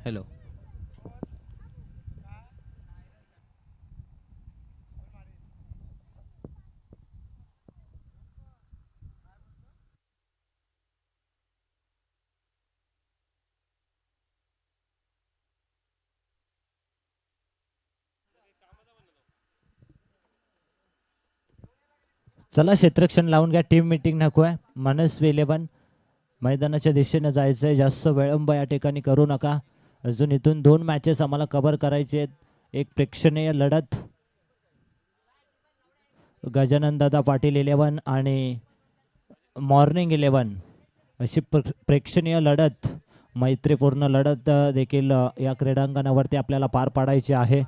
Hello. चला क्षेत्रक्षण लावून घ्या. टीम मीटिंग नको आहे. मनस्वी 11 मैदानाच्या दिशेने जायचं आहे. जास्त विळंब या ठिकाणी करू नका. अजून इथून 2 मॅचेस आम्हाला कव्हर करायचे आहेत. एक प्रेक्षणीय लढत गजानन दादा पाटील 11 आणि मॉर्निंग 11 अशी प्रेक्षणीय लढत, मैत्रीपूर्ण लढत देखील या क्रीडांगणावरती आपल्याला पार पाडायची आहे.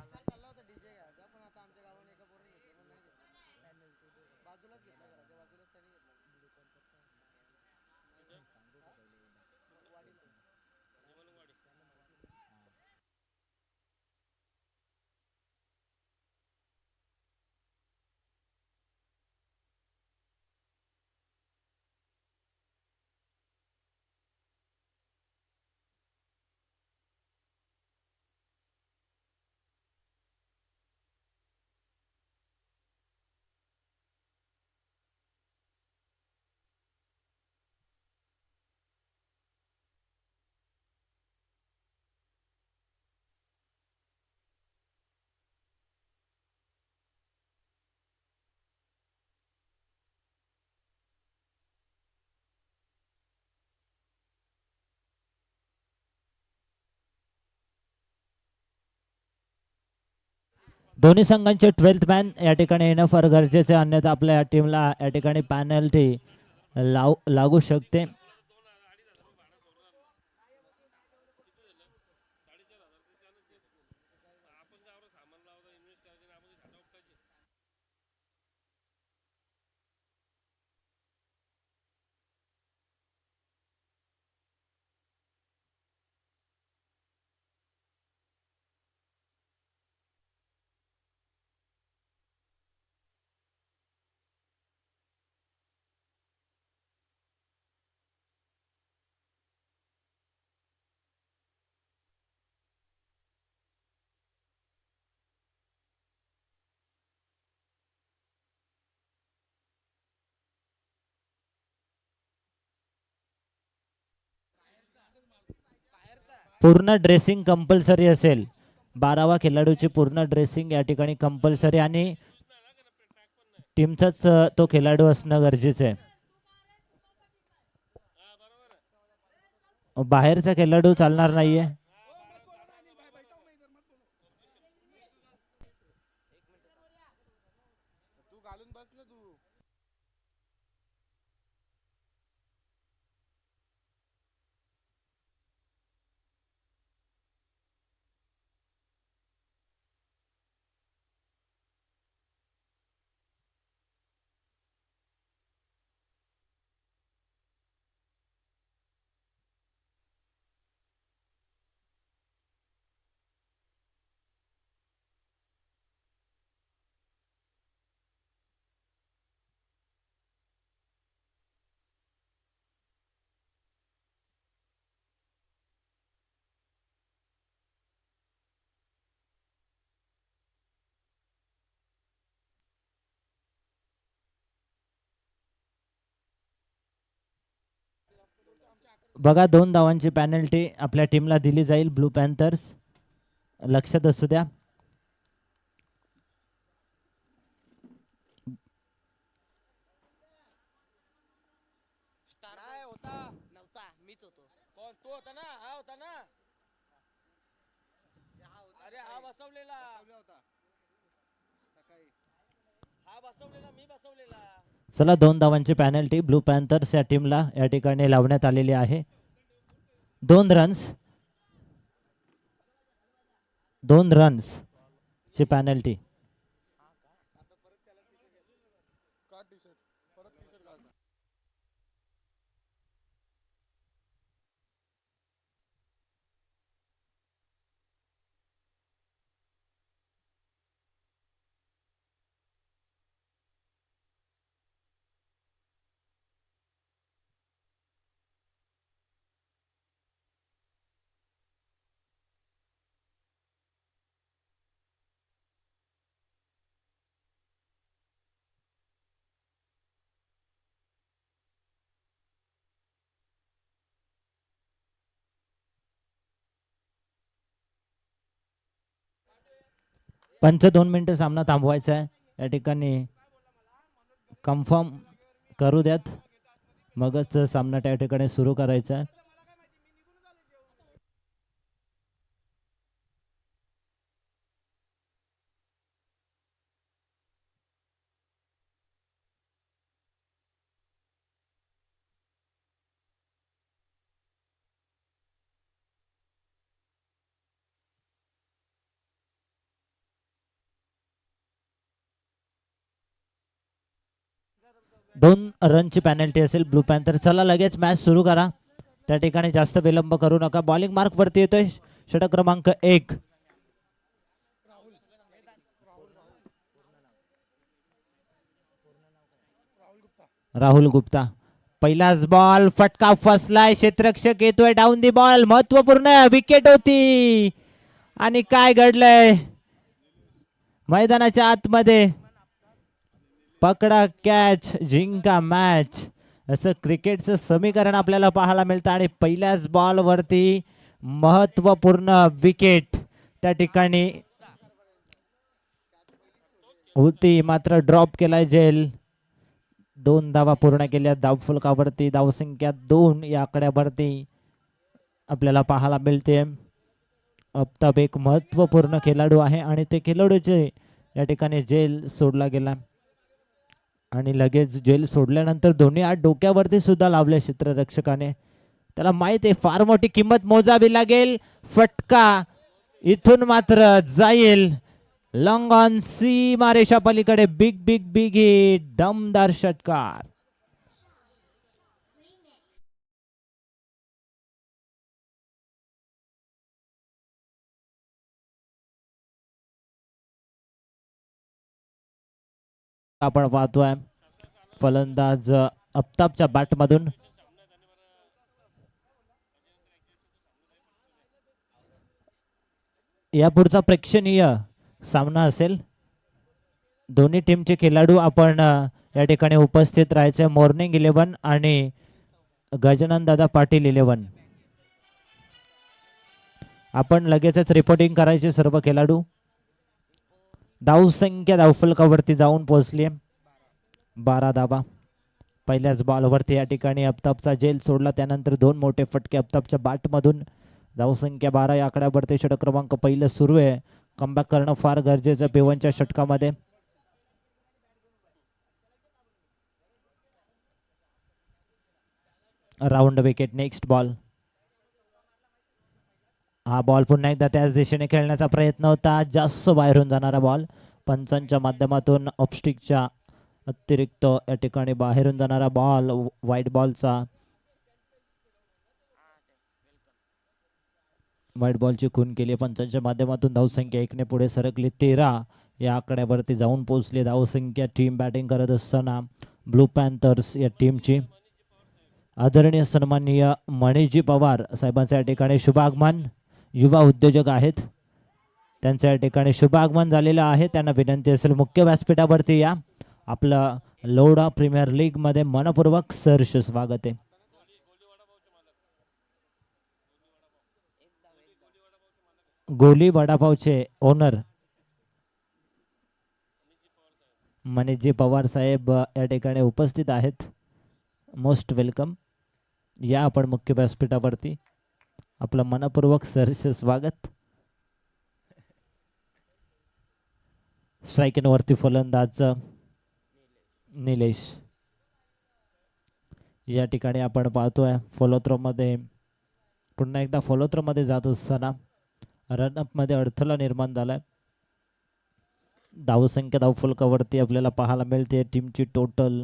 दोन्ही संघांचे 12th मॅन या ठिकाणी येणं फार गरजेचे, अन्यथा आपल्या टीमला या ठिकाणी पॅनल्टी लागू शकते. पूर्ण ड्रेसिंग कंपल्सरी असेल. 12वा खेळाडूची पूर्ण ड्रेसिंग या ठिकाणी कंपल्सरी आणि टीमचाच तो खेळाडू असणं गरजेचं आहे. बाहेरचा खेळाडू चालणार नाहीये. बघा 2 धावांची पॅनल्टी आपल्या टीमला दिली जाईल. ब्लू पॅन्थर्स लक्षात असू द्या. चला 2 धावांची पॅनल्टी ब्लू पॅन्थर्स या टीमला या ठिकाणी लावण्यात आलेली आहे. 2 रन्स, 2 रन्स ची पॅनल्टी. पंच 2 मिनिटं सामना थांबवायचा आहे. या ठिकाणी कन्फर्म करू द्यात, मगच सामना त्या ठिकाणी सुरू करायचा आहे. दोन रनची पॅनल्टी असेल ब्लू पॅन्थर. चला लगेच मॅच सुरू करा, त्या ठिकाणी जास्त विलंब करू नका. बॉलिंग मार्क वरती येतोय षटक क्रमांक 1. राहुल गुप्ता. पहिलाच बॉल फटका फसलाय, क्षेत्ररक्षक येतोय डाऊन दी बॉल. महत्वपूर्ण विकेट होती आणि काय घडलंय मैदानाच्या आतमध्ये, पकडा कॅच जिंका मॅच, असं क्रिकेटचं समीकरण आपल्याला पाहायला मिळतं. आणि पहिल्याच बॉल वरती महत्वपूर्ण विकेट त्या ठिकाणी होती, मात्र ड्रॉप केलाय झेल. 2 धावा पूर्ण केल्या धावफलकावरती. धावसंख्या 2 या आकड्यावरती आपल्याला पाहायला मिळते. अफ्ताब एक महत्वपूर्ण खेळाडू आहे आणि ते खेळाडूचे या ठिकाणी जेल सोडला गेला आणि लगेच जेल सोडल्यानंतर दोन्ही हात डोक्यावरती सुद्धा लावले क्षेत्ररक्षकाने. त्याला माहित आहे फार मोठी किंमत मोजावी लागेल. फटका इथून मात्र जाईल लॉंग ऑन सीमा रेषा पलीकडे. बिग बिग बिग हिट, दमदार षटकार. आपण पाहतोय फलंदाज अफ्ताबच्या बॅट मधून या पुढचा प्रेक्षणीय सामना असेल. दोन्ही टीमचे खेळाडू आपण या ठिकाणी उपस्थित राहायचे. मॉर्निंग 11 आणि गजानन दादा पाटील 11. आपण लगेचच रिपोर्टिंग करायचे सर्व खेळाडू. धावसंख्या धावफलकावरती जाऊन पोहोचली 12 धावा. पहिल्याच बॉलवरती या ठिकाणी अफ्ताबचा जेल सोडला, त्यानंतर 2 मोठे फटके अफ्ताबच्या बॅटमधून. धावसंख्या 12 या आकड्यावरती षटक क्रमांक पहिलं सुरू आहे. कमबॅक करणं फार गरजेचं पेवनच्या षटकामध्ये. Round wicket. Next ball. हा बॉल पुन्हा एकदा त्याच दिशेने खेळण्याचा प्रयत्न होता, जास्त बाहेरून जाणारा बॉल. पंचांच्या माध्यमातून ऑफस्टिकच्या अतिरिक्त या ठिकाणी बाहेरून जाणारा बॉल व्हाईट बॉलचा. व्हाईट बॉलची खून केली पंचांच्या माध्यमातून. धावसंख्या 1 ने पुढे सरकली. 13 या आकड्यावरती जाऊन पोहोचली धावसंख्या. टीम बॅटिंग करत असताना ब्लू पॅन्थर्स या टीमची आदरणीय सन्माननीय मणिजी पवार साहेबांच्या या ठिकाणी शुभागमन. युवा उद्योजक आहेत, त्यांच्या या ठिकाणी शुभागमन झालेलं आहे. त्यांना विनंती असेल मुख्य व्यासपीठावरती या. आपलं लोढा प्रीमियर लीग मध्ये मनपूर्वक सहर्ष स्वागत आहे. गोली वडापावचे ओनर मनीषजी पवार साहेब या ठिकाणी उपस्थित आहेत. Most welcome. या आपण मुख्य व्यासपीठावरती. आपलं मनपूर्वक सहर्ष स्वागत. स्ट्रायकिंग वरती फलंदाज निलेश. या ठिकाणी आपण पाहतोय फॉलोथ्रो मध्ये पुन्हा एकदा फॉलोथ्रो मध्ये जात असताना रनअप मध्ये अडथळा निर्माण झालाय. धावसंख्या धावफलकावरती आपल्याला पाहायला मिळते टीमची टोटल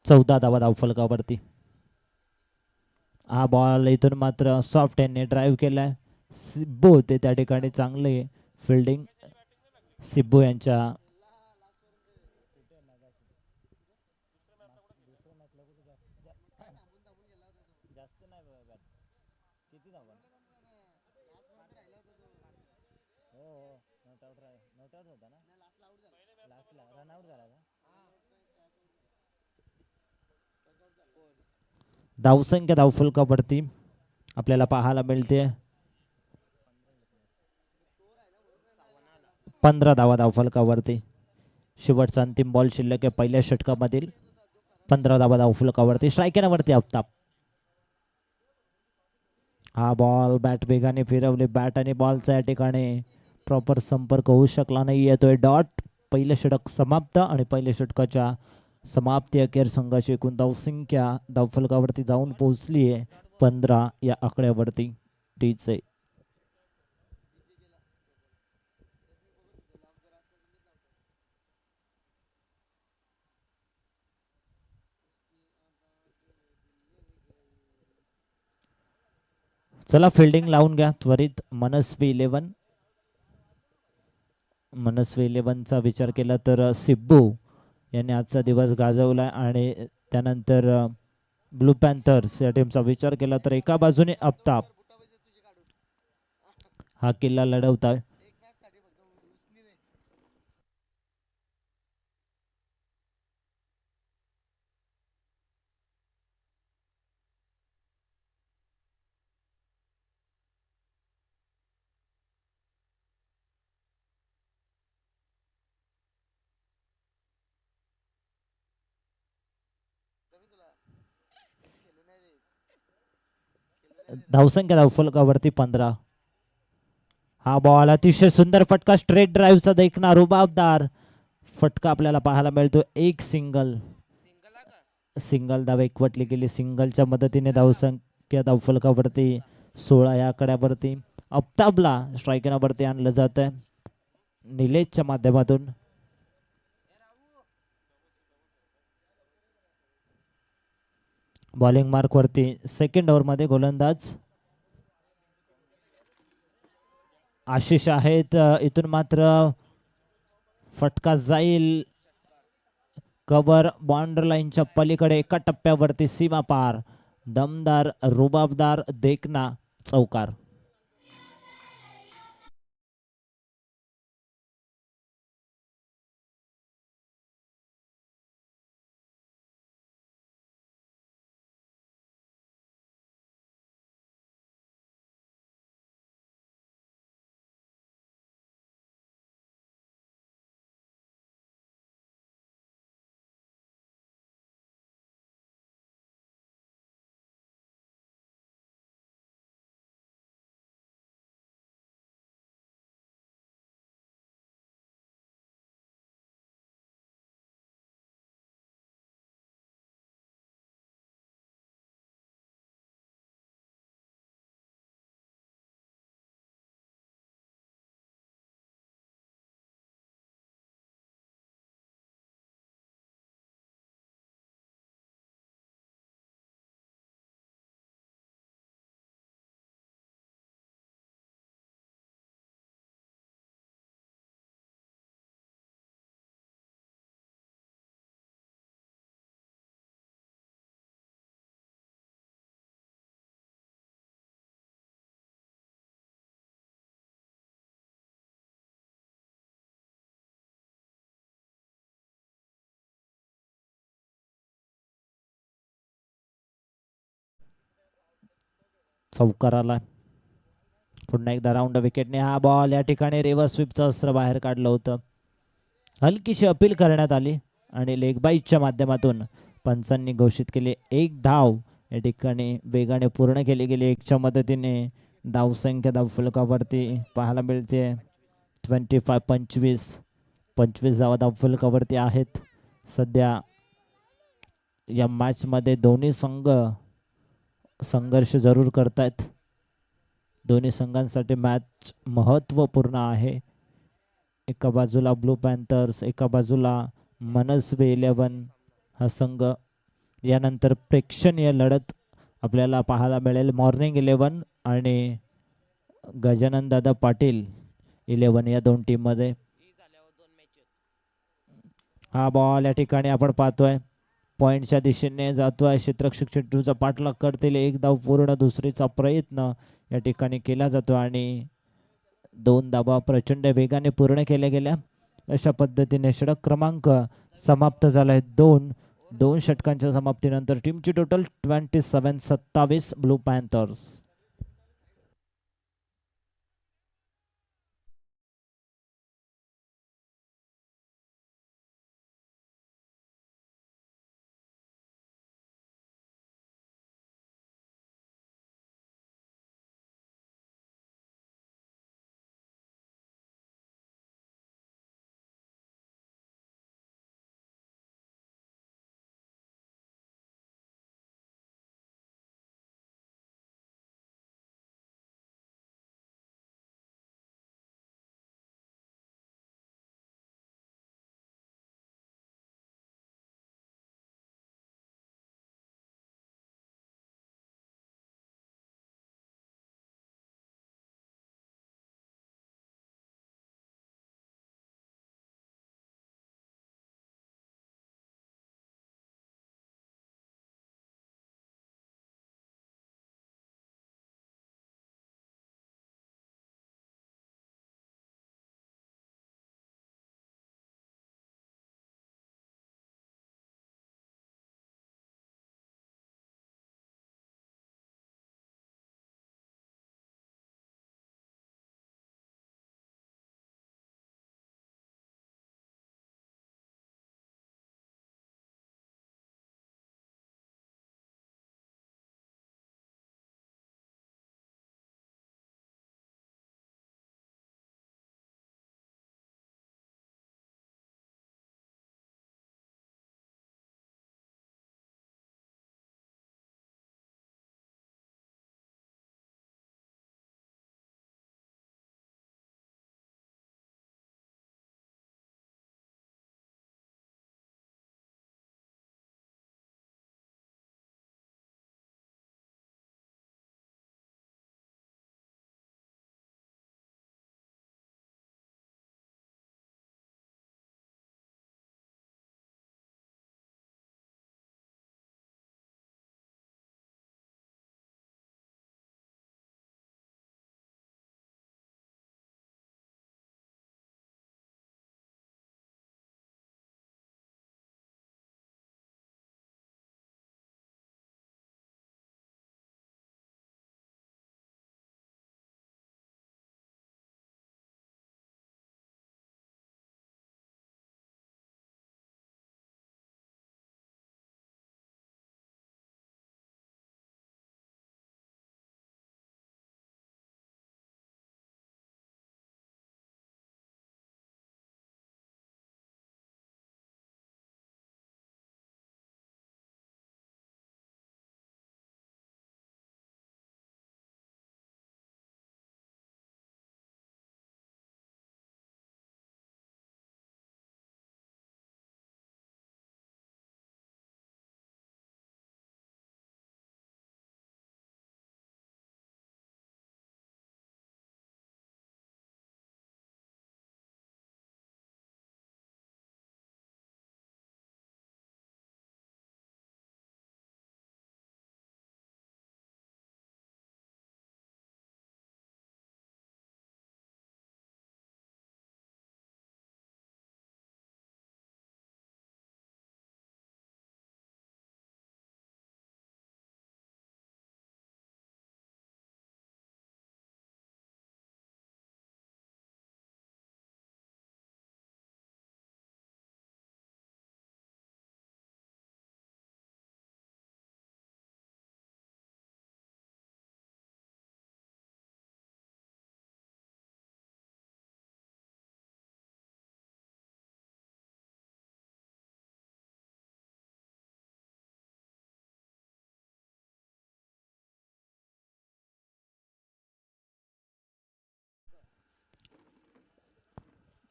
14 धावा धावफलकावरती. हा बॉल इथून मात्र सॉफ्ट हँडने ड्राईव्ह केलाय. सिब्बू होते त्या ठिकाणी, चांगले फिल्डिंग सिब्बू यांच्या. धावसंख्या धावफलकावरती आपल्याला पाहायला मिळते. 15 धावा धावफलकावरती. शेवटचा अंतिम बॉल शिल्लक आहे पहिल्या षटकामधील. 15 धावा धावफलकावरती. स्ट्रायकरवरती आफताब. हा बॉल बॅट वेगाने फिरवली. बॅट आणि बॉलचा या ठिकाणी प्रॉपर संपर्क होऊ शकला नाही. येतोय डॉट. पहिलं षटक समाप्त आणि पहिल्या षटकाच्या समाप्ती अखेर संघाची एकूण धावसंख्या धावफलकावरती जाऊन पोहोचली आहे 15 या आकड्यावरती. टीचे चला फिल्डिंग लावून घ्या त्वरित. मनस्वी 11. मनस्वी 11चा विचार केला तर सिब्बू यांनी आजचा दिवस गाजवला आणि त्यानंतर ब्लू पॅन्थर्स या टीमचा विचार केला तर एका बाजूने आफताब हा किल्ला लढवताय. धावसंख्या धावफलकावरती 15. हा बॉल अतिशय सुंदर फटका. स्ट्रेट ड्राईव्हचा देखना रुबाबदार फटका आपल्याला पाहायला मिळतो. एक सिंगल धाव एकवटली गेली. सिंगलच्या मदतीने धावसंख्या धावफलकावरती 16 या आकड्यावरती. आफताबला स्ट्रायकरवरती आणलं जात आहे निलेशच्या माध्यमातून. बॉलिंग मार्क वरती सेकंड ओव्हर मध्ये गोलंदाज आशिष आहेत. इथून मात्र फटका जाईल. कव्हर बॉर्डर लाईनच्या पलीकडे एका टप्प्यावरती सीमा पार. दमदार रुबाबदार देखना चौकार. चौकाराला पुन्हा एकदा राऊंड विकेटने. हा बॉल या ठिकाणी रिव्हर्स स्वीपचं अस्त्र बाहेर काढलं होतं. हलकीशी अपील करण्यात आली आणि लेग बाईच्या माध्यमातून पंचांनी घोषित केले. एक धाव या ठिकाणी वेगाने पूर्ण केली गेली. एकच्या मदतीने धावसंख्या धावफलकावरती पाहायला मिळते 25 धावा धावफलकावरती आहेत. सध्या या मॅच मध्ये दोन्ही संघ संघर्ष जरूर करतायत. दोन्ही संघांसाठी मॅच महत्वपूर्ण आहे. एका बाजूला ब्लू पॅन्थर्स, एका बाजूला मनस्वी 11 हा संघ. यानंतर प्रेक्षणीय लढत आपल्याला पाहायला मिळेल. मॉर्निंग 11 आणि गजानन दादा पाटील 11 या दोन टीम मध्ये. हा बॉल या ठिकाणी आपण पाहतोय पॉइंटच्या दिशेने जातोय. क्षेत्ररक्षक चेंडूचा पाठलाग करतील. एक धाव पूर्ण. दुसरीचा प्रयत्न या ठिकाणी केला जातो आणि 2 धावा प्रचंड वेगाने पूर्ण केल्या गेल्या. अशा पद्धतीने षटक क्रमांक समाप्त झालाय. दोन षटकांच्या समाप्तीनंतर टीमची total 27-27 Blue Panthers.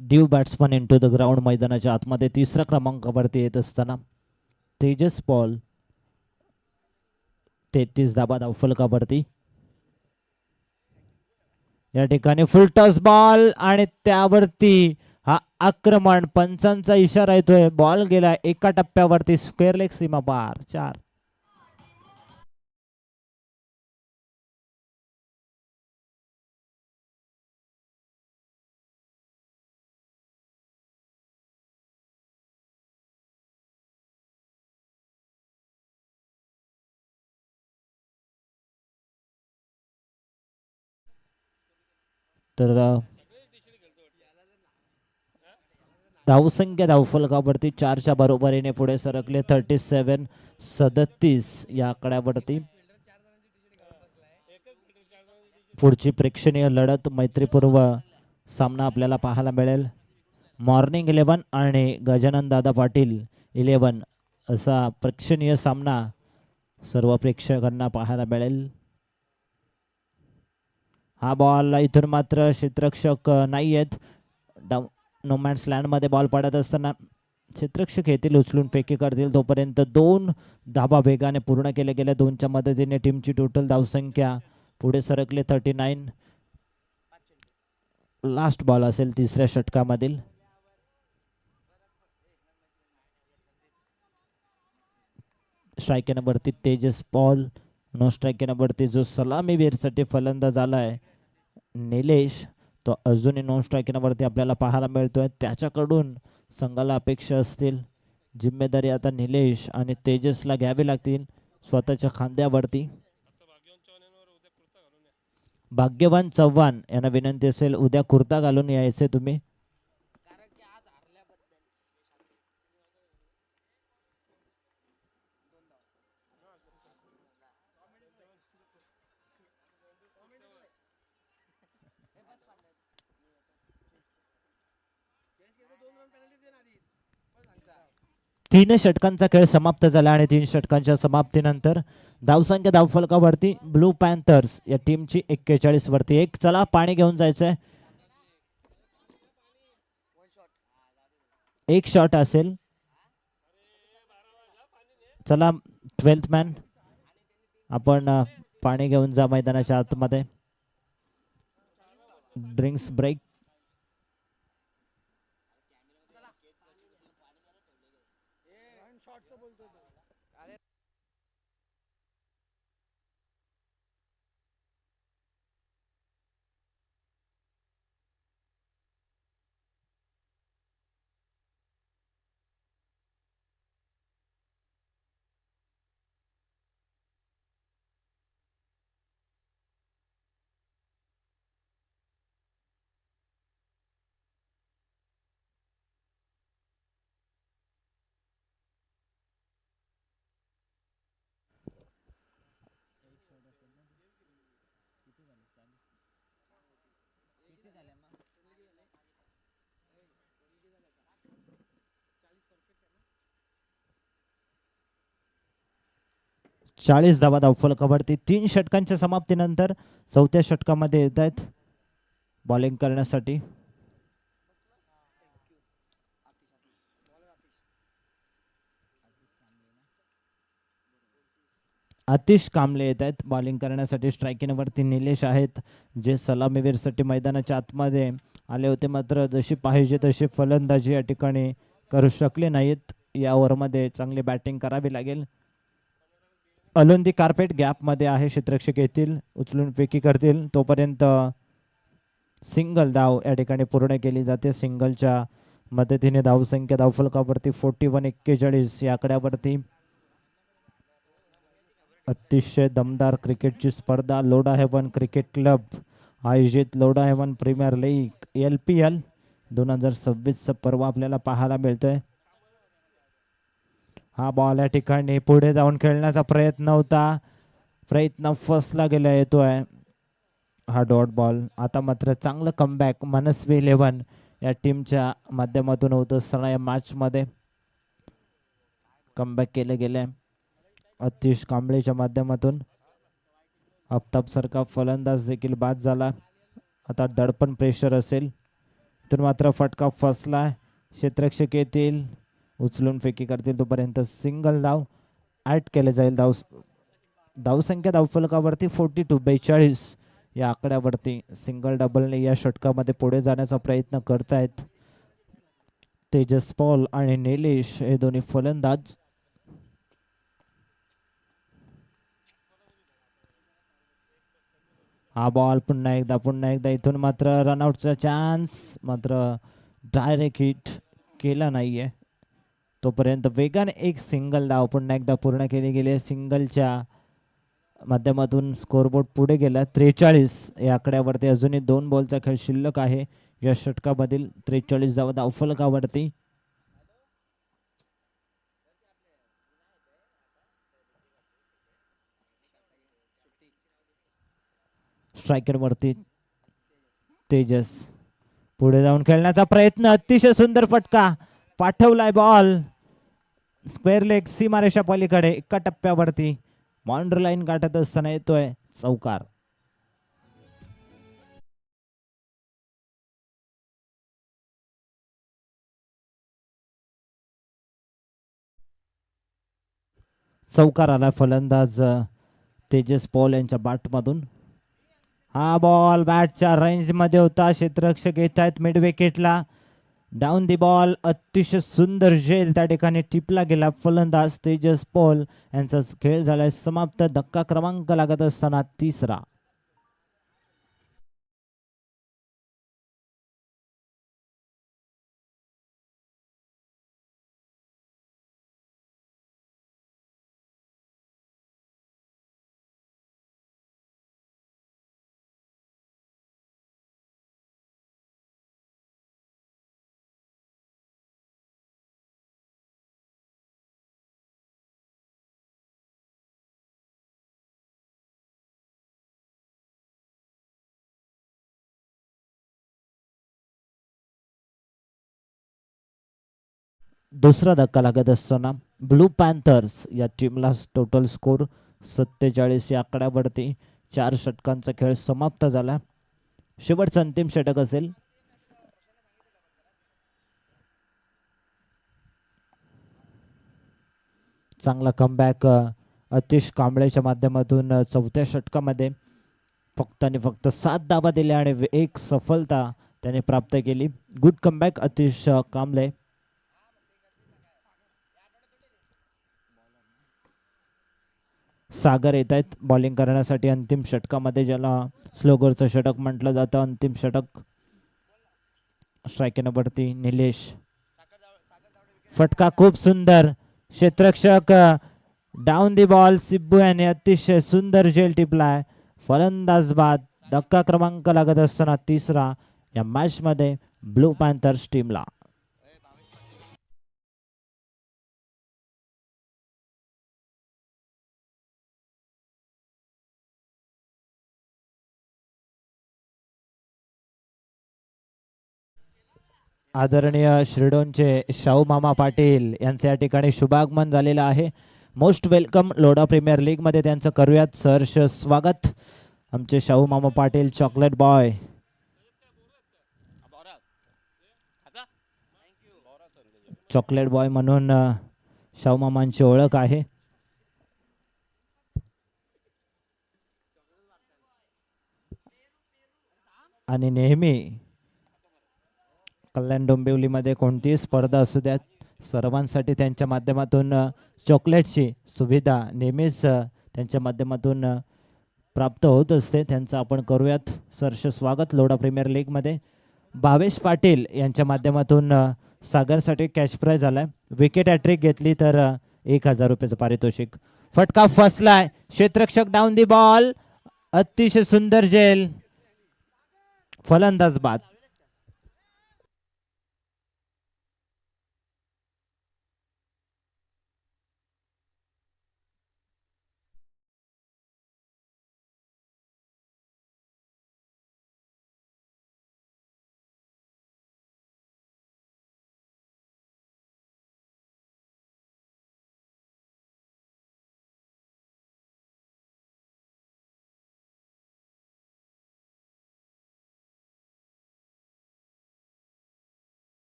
New batsman into the ground. मैदानाच्या आतमध्ये तिसऱ्या क्रमांकावरती येत असताना तेजस पॉल 33 धाबा धावफलकावरती. या ठिकाणी फुल टॉस बॉल आणि त्यावरती हा आक्रमण. पंचांचा इशारा येतोय. बॉल गेला एका टप्प्यावरती स्क्वेअर लेग सीमा पार. 4. तर धावसंख्या धावफलकावरती 4च्या बरोबरीने पुढे सरकले. 37-37 या आकड्यावरती. पुढची प्रेक्षणीय लढत मैत्रीपूर्व सामना आपल्याला पाहायला मिळेल. मॉर्निंग 11 आणि गजानन दादा पाटील 11 असा प्रेक्षणीय सामना सर्व प्रेक्षकांना पाहायला मिळेल. हा बॉल इथून मात्र क्षेत्ररक्षक नाही आहेत. नो मॅन्स लँड मध्ये बॉल पडत असताना क्षेत्ररक्षक येतील, उचलून फेकी करतील. तोपर्यंत 2 धाबा वेगाने पूर्ण केले गेले. 2च्या मदतीने टीमची टोटल धावसंख्या पुढे सरकले. 39. लास्ट बॉल असेल तिसऱ्या षटकामधील. स्ट्राईक नंबरती तेजस पॉल. नो स्ट्राईक नंबरती जो सलामीवीरसाठी फलंदाज आलाय निलेश, तो अजूनही नॉन स्ट्राईक नंबरती आपल्याला पाहायला मिळतोय. त्याच्याकडून संघाला अपेक्षा असतील. जिम्मेदारी आता निलेश आणि तेजसला घ्यावी लागतील स्वतःच्या खांद्यावरती. भाग्यवान चव्हाण यांना विनंती असेल उद्या कुर्ता घालून यायचे तुम्ही. तीन षटकांचा खेळ समाप्त झाला आणि 3 षटकांच्या समाप्तीनंतर धावसंख्या धावफलकावरती ब्लू पॅन्थर्स या टीमची 41 वरती 1. चला पाणी घेऊन जायचंय. एक शॉट असेल. चला 12th मॅन आपण पाणी घेऊन जा मैदानाच्या आतमध्ये. Drinks break. चाळीस धावा धावफलकावरती 3 षटकांच्या समाप्तीनंतर 4थ्या षटकामध्ये येत आहेत बॉलिंग करण्यासाठी. आतिश कांबळे येत आहेत बॉलिंग करण्यासाठी. स्ट्रायकिंगवरती निलेश आहेत जे सलामीवीरसाठी मैदानाच्या आतमध्ये आले होते, मात्र जशी पाहिजे तशी फलंदाजी या ठिकाणी करू शकले नाहीत. या ओव्हरमध्ये चांगली बॅटिंग करावी लागेल. अलोंदी कार्पेट गॅपमध्ये आहे. क्षेत्ररक्षक येतील, उचलून फेकी करतील. तोपर्यंत सिंगल धाव या ठिकाणी पूर्ण केली जाते. सिंगलच्या मदतीने धावसंख्या धावफलकावरती 41-41 या आकड्यावरती. अतिशय दमदार क्रिकेटची स्पर्धा लोढा हेवन क्रिकेट क्लब आयोजित Lodha Haven Premier League LPL 2026 पर्व आपल्याला पाहायला मिळतोय. हा बॉल या ठिकाणी पुढे जाऊन खेळण्याचा प्रयत्न होता, प्रयत्न फसला गेला. येतोय हा डॉट बॉल. आता मात्र चांगलं कमबॅक मनस्वी 11 या टीमच्या माध्यमातून होत असताना या मॅच मध्ये कमबॅक केले गेले अतिश कांबळेच्या माध्यमातून. आफताब सारखा फलंदाज देखील बाद झाला. आता दडपण प्रेशर असेल इथून मात्र फटका फसला. क्षेत्ररक्षक येतील, उचलून फेकी करतील, तोपर्यंत सिंगल धाव ॲड केले जाईल. धावसंख्या धावफलकावरती 42 या आकड्यावरती सिंगल डबलने या षटकामध्ये पुढे जाण्याचा प्रयत्न करतायत तेजस पॉल आणि निलेश हे दोन्ही फलंदाज. हा बॉल पुन्हा एकदा इथून मात्र रनआउटचा चान्स, मात्र डायरेक्ट हिट केला नाहीये. तोपर्यंत वेगाने एक सिंगल धाव पुन्हा एकदा पूर्ण केली गेली. सिंगलच्या माध्यमातून स्कोरबोर्ड पुढे गेला 43 या आकड्यावरती. अजूनही 2 बॉलचा खेळ शिल्लक आहे या षटकामधील. 43 धावा धावफलकावरती. स्ट्रायकर वरती तेजस पुढे जाऊन खेळण्याचा प्रयत्न, अतिशय सुंदर फटका पाठवलाय बॉल स्क्वेअर लेग सीमारेषा पलीकडे. एका टप्प्यावरती बाउंड्री लाईन गाठत असताना येतोय चौकार. चौकार आला फलंदाज तेजस पॉल यांच्या बॅटमधून. हा बॉल बॅटच्या रेंज मध्ये होता. क्षेत्ररक्षक येत आहेत मिड विकेटला. डाऊन दी बॉल, अतिशय सुंदर झेल त्या ठिकाणी टिपला गेला. फलंदाज तेजस पॉल यांचा खेळ झालाय समाप्त. धक्का क्रमांक लागत असताना 3रा. दुसरा धक्का लागत असताना ब्लू पॅन्थर्स या टीमला टोटल स्कोर 47 या आकड्यावरती. 4 षटकांचा खेळ समाप्त झाला. शेवटचं अंतिम षटक असेल. चांगला कमबॅक अतिश कांबळेच्या माध्यमातून चौथ्या षटकामध्ये फक्त आणि फक्त 7 धावा दिल्या आणि एक सफलता त्याने प्राप्त केली. गुड कमबॅक अतिश कांबळे. सागर येत आहेत बॉलिंग करण्यासाठी अंतिम षटकामध्ये, ज्याला स्लोगरचं षटक म्हटलं जातं. अंतिम षटक. स्ट्रायकरवरती निलेश. फटका खूप सुंदर. क्षेत्ररक्षक डाऊन दी बॉल. सिब्बू याने अतिशय सुंदर झेल टिपलाय. फलंदाज बाद. धक्का क्रमांक लागत असताना 3रा या मॅच मध्ये ब्लू पॅन्थर्स टीमला. आदरणीय श्रीडोनचे शाहू मामा पाटील यांचे या ठिकाणी शुभागमन झालेलं आहे. Most welcome Lodha Premier League मध्ये त्यांचं करूयात सहर्ष स्वागत. आमचे शाहू मामा Patil chocolate boy. Chocolate boy म्हणून शाहू मामांची ओळख आहे. आणि नेहमी कल्याण डोंबिवलीमध्ये कोणतीही स्पर्धा असू द्यात, सर्वांसाठी त्यांच्या माध्यमातून चॉकलेटची सुविधा नेहमीच त्यांच्या माध्यमातून प्राप्त होत असते. त्यांचं आपण करूयात सहर्ष स्वागत लोढा प्रीमियर लीगमध्ये. भावेश पाटील यांच्या माध्यमातून सागरसाठी कॅश प्राइज झालाय. विकेट हॅट्रिक घेतली तर 1000 रुपयाचं पारितोषिक. फटका फसलाय. क्षेत्ररक्षक डाऊन दी बॉल. अतिशय सुंदर झेल. फलंदाज बाद.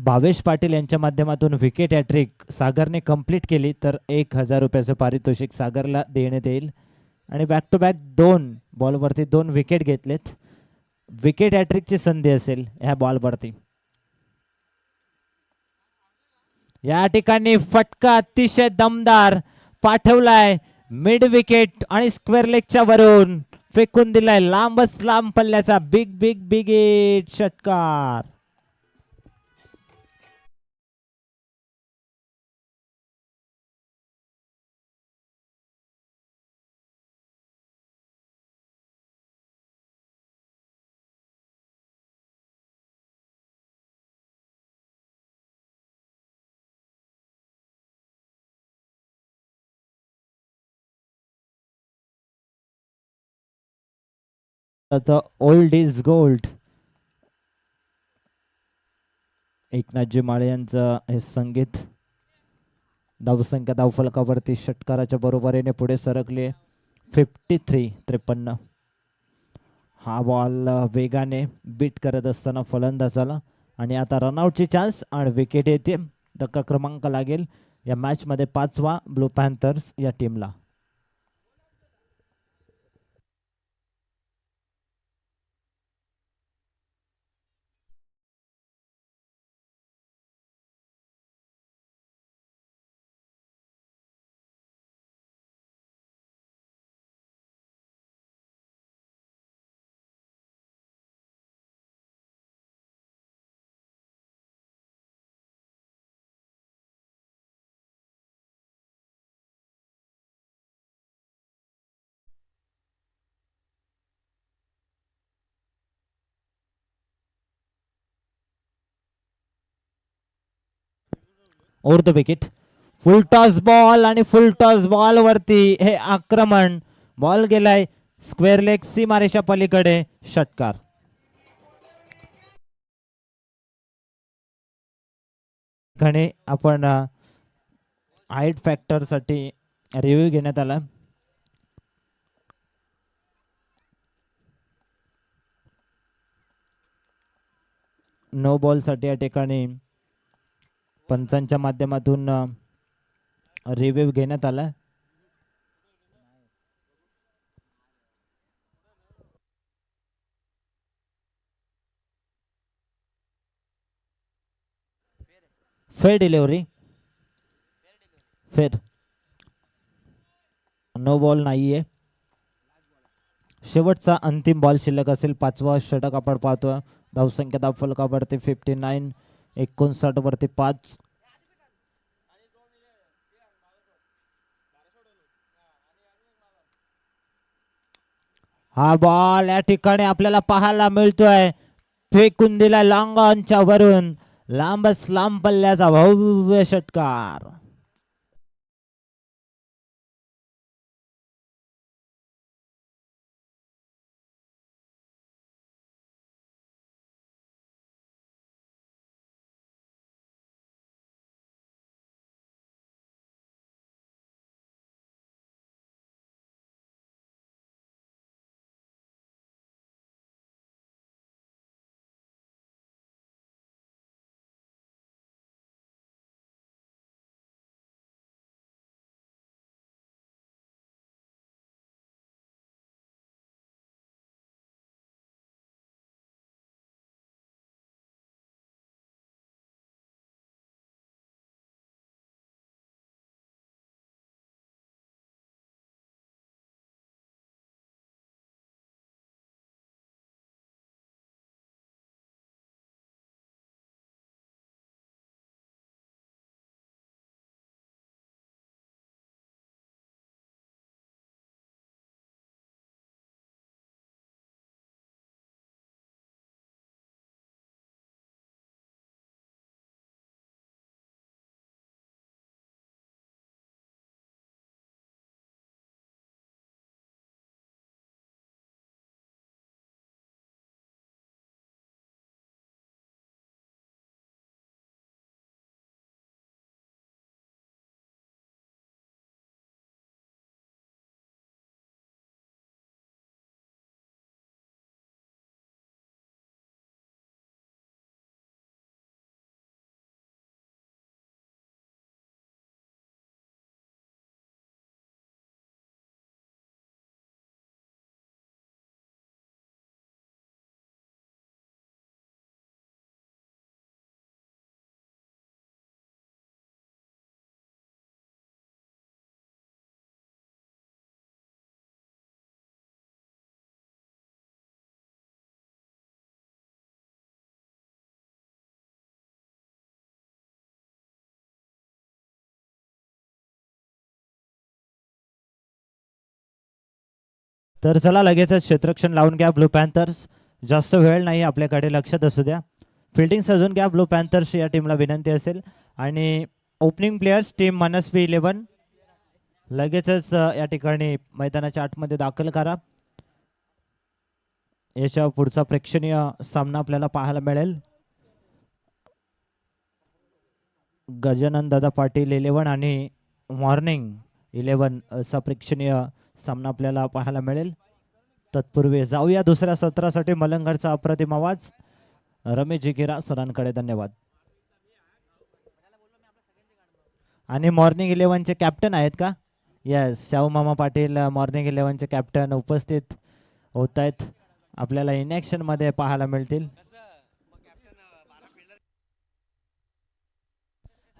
भावेश पाटील यांच्या माध्यमातून विकेट हॅट्रिक सागरने कंप्लीट केली तर 1,000 रुपयाचं पारितोषिक सागरला देण्यात येईल. आणि बॅक टू बॅक 2 बॉलवरती 2 विकेट घेतलेत. विकेट हॅट्रिकची संधी असेल ह्या बॉलवरती. या ठिकाणी फटका अतिशय दमदार पाठवलाय मिड विकेट आणि स्क्वेअर लेगच्या वरून फेकून दिलाय लांबच लांब पल्ल्याचा बिग बिग बिग एट षटकार. The old is gold. एकनाथजी माळे यांचं हे संगीत. धावसंख्या धावफलकावरती षटकाराच्या बरोबरीने पुढे सरकले 53-53. हा बॉल वेगाने बीट करत असताना फलंदाजाला आणि आता रनआउटची चान्स आणि विकेट येते. धक्का क्रमांक लागेल या मॅच मध्ये 5वा ब्लू पॅन्थर्स या टीमला. Over the wicket. Full toss ball आणि फुल टॉस बॉल वरती हे आक्रमण. बॉल गेलाय स्क्वेअर लेग सीमारेषा पलीकडे षटकार. ठिकाणी आपण हाईट फॅक्टर साठी रिव्ह्यू घेण्यात आला. नो बॉल साठी या ठिकाणी पंचांच्या माध्यमातून रिव्ह्यू घेण्यात आला. फेर डिलिव्हरी. फेर. नो बॉल नाहीये. शेवटचा अंतिम बॉल शिल्लक असेल. 5वा षटक आपण पाहतोय. धावसंख्या धावफलकावरती 59. 59 वरती 5. हा बॉल या ठिकाणी आपल्याला पाहायला मिळतोय फेकून दिला लॉंग ऑनच्या वरून लांबच लांब पल्ल्याचा भव्य षटकार. तर चला लगेचच क्षेत्ररक्षण लावून घ्या ब्लू पॅन्थर्स. जास्त वेळ नाही आपल्याकडे, लक्षात असू द्या. फिल्डिंग सजून घ्या ब्लू पॅन्थर्स या टीमला विनंती असेल. आणि ओपनिंग प्लेयर्स टीम मनस्वी 11 लगेचच या ठिकाणी मैदानाच्या आतमध्ये दाखल करा. याच्या पुढचा प्रेक्षणीय सामना आपल्याला पाहायला मिळेल. गजानन दादा पाटील 11 आणि मॉर्निंग 11 असा प्रेक्षणीय सामना आपल्याला पाहायला मिळेल. तत्पूर्वी जाऊया दुसऱ्या सत्रासाठी. मलंगडचा अप्रतिम आवाज रमेश जिगिरा सरांकडे. धन्यवाद. आणि मॉर्निंग 11चे कॅप्टन आहेत का? येस, शाहू मामा पाटील मॉर्निंग 11चे कॅप्टन उपस्थित होत आहेत. आपल्याला इन ॲक्शन मध्ये पाहायला मिळतील.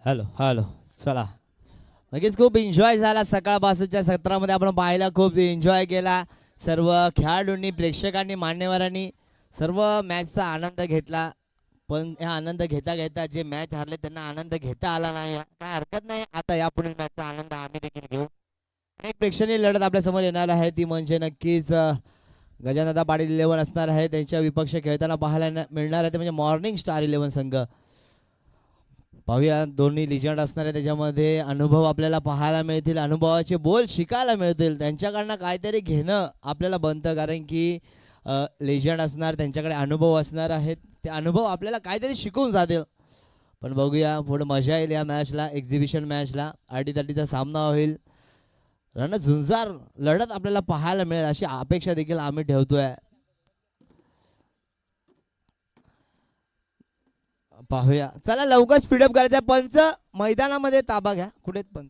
Hello hello. चला, नक्कीच खूप एन्जॉय झाला. सकाळपासूनच्या सत्रामध्ये आपण पाहायला खूप एन्जॉय केला. सर्व खेळाडूंनी, प्रेक्षकांनी, मान्यवरांनी सर्व मॅचचा आनंद घेतला. पण हा आनंद घेता घेता जे मॅच हारले त्यांना आनंद घेता आला नाही. काय हरकत नाही, आता यापुढील मॅचचा आनंद आम्ही देखील घेऊ. एक प्रेक्षणीय लढत आपल्या समोर येणार आहे, ती म्हणजे नक्कीच गजानदा पाटील 11 असणार आहे. त्यांच्या विपक्ष खेळताना पाहायला मिळणार आहे ते म्हणजे मॉर्निंग स्टार 11 संघ. पाहूया, दोन्ही लिजंड असणार आहे, त्याच्यामध्ये अनुभव आपल्याला पाहायला मिळतील, अनुभवाचे बोल शिकायला मिळतील. त्यांच्याकडनं काहीतरी घेणं आपल्याला बनतं, कारण की लेजंड असणार, त्यांच्याकडे अनुभव असणार आहेत. ते अनुभव आपल्याला काहीतरी शिकवून जातील. पण बघूया, पुढे मजा येईल या मॅचला, एक्झिबिशन मॅचला. अटीतटीचा सामना होईल, रणझुंजार लढत आपल्याला पाहायला मिळेल अशी अपेक्षा देखील आम्ही ठेवतोय. पाहूया, चला लवकर स्पीडअप करायचा. पंच मैदानामध्ये ताबा घ्या. कुठे पंच?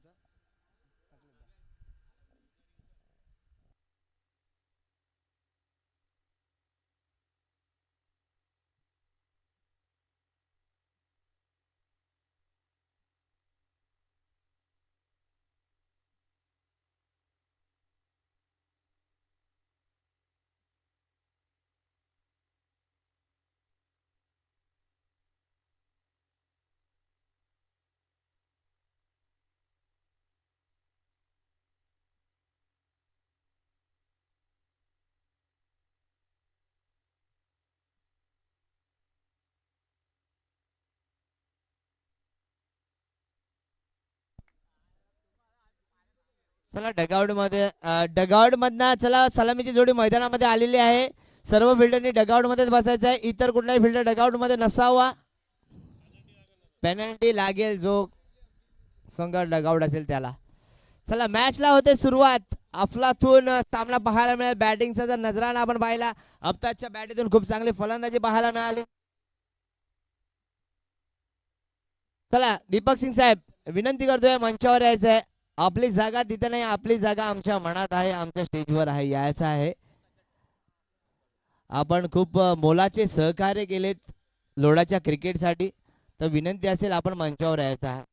चला डगआउट मध्ये, डगआउट मधनं चला सलामीची जोडी मैदानामध्ये आलेली आहे. सर्व फिल्डरनी डगआउट मध्येच बसायचं आहे. इतर कुठलाही फिल्डर डगआउट मध्ये नसावा. पेनल्टी लागेल जो संघ डगआउट असेल त्याला. चला मॅचला होते सुरुवात. अफलातून सामना पाहायला मिळेल. बॅटिंगचा जर नजराणा आपण पाहिला, अफ्ताबच्या बॅटीतून खूप चांगली फलंदाजी पाहायला मिळाली. चला दीपक सिंग साहेब, विनंती करतोय मंचावर यायचं आहे. आपली जागा तिथे नाही, आपली जागा आमच्या मनात आहे, आमच्या स्टेजवर आहे, यायचं आहे. आपण खूप मोलाचे सहकार्य केलेत लोडाच्या क्रिकेटसाठी, तर विनंती असेल आपण मंचावर यायचं आहे.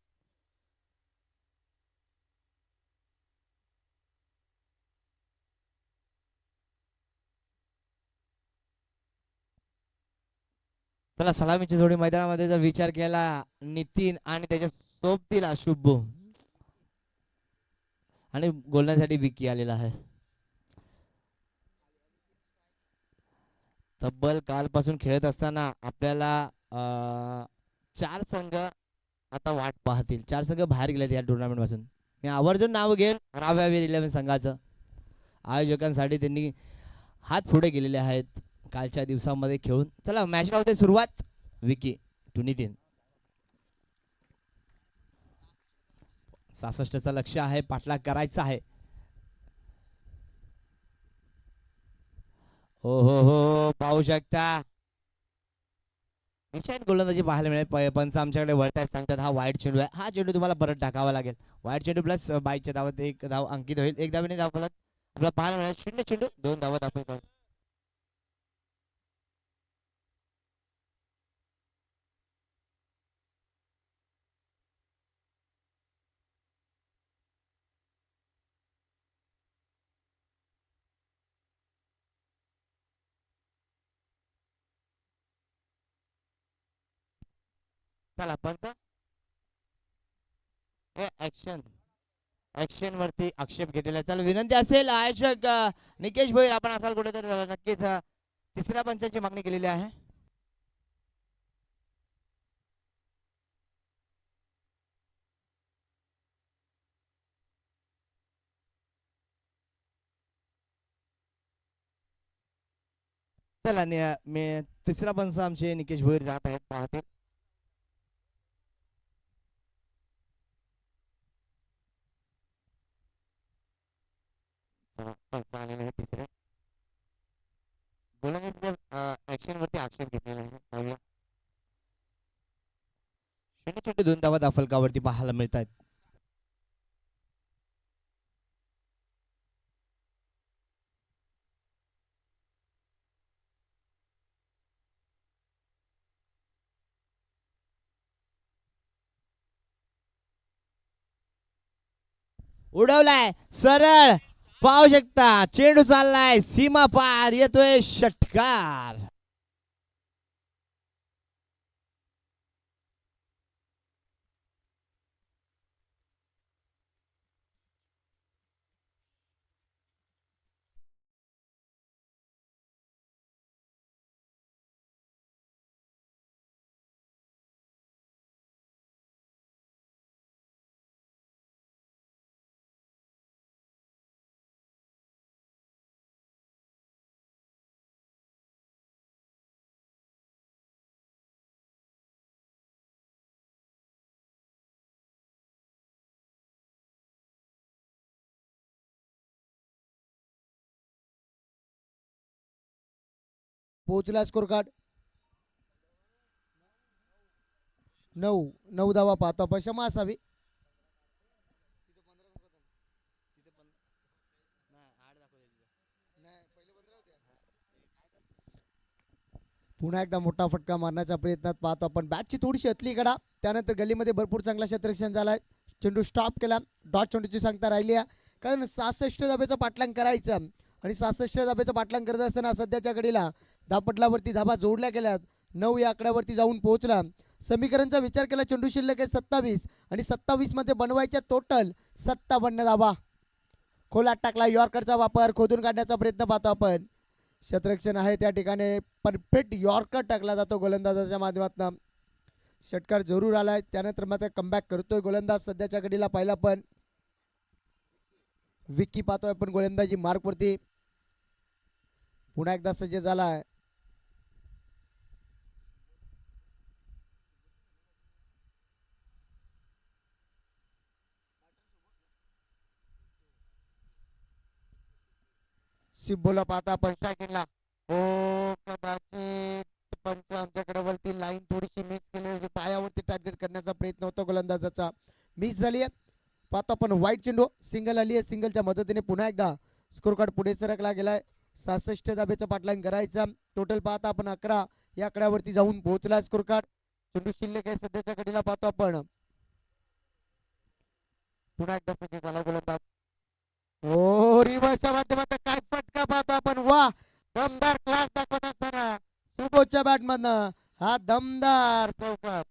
चला सलामीची जोडी मैदानामध्ये जर विचार केला, नितीन आणि त्याच्या सोबतीला शुभू आणि बोलण्यासाठी विकी आलेला आहे. तब्बल कालपासून खेळत असताना आपल्याला 4 संघ आता वाट पाहतील. 4 संघ बाहेर गेलेत या टुर्नामेंट पासून. मी आवर्जून नाव घेईल राव्यावीर 11 संघाचं. आयोजकांसाठी त्यांनी हात पुढे गेलेले आहेत कालच्या दिवसामध्ये खेळून. चला मॅचला होते सुरुवात. विकी टू नितीन. 66चं लक्ष आहे, पाठलाग करायचा आहे. हो हो हो, पाहू शकता निश्चित गोलंदाजी पाहायला मिळेल. पंच आमच्याकडे वळताय, सांगतात हा वाईट चेंडू आहे. हा चेंडू तुम्हाला परत टाकावा लागेल. वाईट चेंडू प्लस बाईकच्या धावात 1 धाव अंकित होईल. 1 धावेने धाव फलक आपल्याला पाहायला मिळेल. 0 चेंडू 2 धावात आपण. चला पंच ऍक्शन. ऍक्शन वरती आक्षेप घेतलेला आहे. चला विनंती असेल आयोजक निकेश भोईर आपण असाल कुठेतरी नक्कीच तिसऱ्या पंचाची मागणी केलेली आहे. चला मी तिसरा पंच आमचे निकेश भोईर जात आहेत पाहतील. चला, पंच आलेले आहे तिसरे. गोलंदाजीच्या ऍक्शन वरती आक्षेप घेतलेला आहे. पाहूया. छोटे छोटे 2 धावा दाफलकावरती पाहायला मिळत आहेत. उडवलाय सरळ पाहू शकता चेंडू चाललाय सीमा पार येतोय षटकार. पोहोचला स्कोर कार्ड 9 धावा पाहतो आपण. क्षमा असावी. पुन्हा एकदा मोठा फटका मारण्याच्या प्रयत्नात पाहतो आपण. बॅटची थोडीशी अतली कडा, त्यानंतर गलीमध्ये भरपूर चांगला क्षेत्ररक्षण झालाय. चेंडू स्टॉप केला. डॉट चेंडूची सांगता राहिली आहे, कारण 66 धाब्याचं पाठलाग करायचं आणि 66 धाब्याचं पाठलाग करत असताना सध्याच्या घडीला धापटलावरती धाबा जोडल्या गेल्यात. 9 या आकड्यावरती जाऊन पोहोचला. समीकरणचा विचार केला चेंडू शिल्लक आहे 27 आणि 27 मध्ये बनवायच्या टोटल 57 धाबा. खोलात टाकला. यॉर्करचा वापर खोदून काढण्याचा प्रयत्न पाहतो आपण. क्षेत्ररक्षण आहे त्या ठिकाणी. परफेक्ट यॉर्कर टाकला जातो गोलंदाजाच्या माध्यमातून. षटकार जरूर आलाय. त्यानंतर मात्र कमबॅक करतोय गोलंदाज सध्याच्या घडीला. पाहिला पण विकी पाहतोय आपण गोलंदाजी मार्क वरती. पुन्हा एकदा सज्ज झालाय. सिब्बोला पाहता आपण स्ट्रायकिंगला. ओ कदाचित पंच आमच्याकडे वरती लाईन थोडीशी मिस केली होती. पायावरती टार्गेट करण्याचा प्रयत्न होता गोलंदाजाचा, मिस झाली आहे. पाहतो आपण वाईट चेंडू. सिंगल आली आहे. सिंगलच्या मदतीने पुन्हा एकदा स्कोर कार्ड पुढे सरकला गेलाय. 66 धाब्याचं पाठलाग करायचा. टोटल पाहता आपण 11 या आकड्यावरती जाऊन पोहोचला स्कोर कार्ड. चेंडू शिल्लक आहे सध्याच्या घडीला. पाहतो आपण पुन्हा एकदा सज्ज झाला गोलंदाज. ओ रिव्हर्सच्या माध्यमातून काय फटका पाहतो आपण. वा, दमदार क्लास दाखवत असताना सुबोधच्या बॅटमधनं हा दमदार चौकार.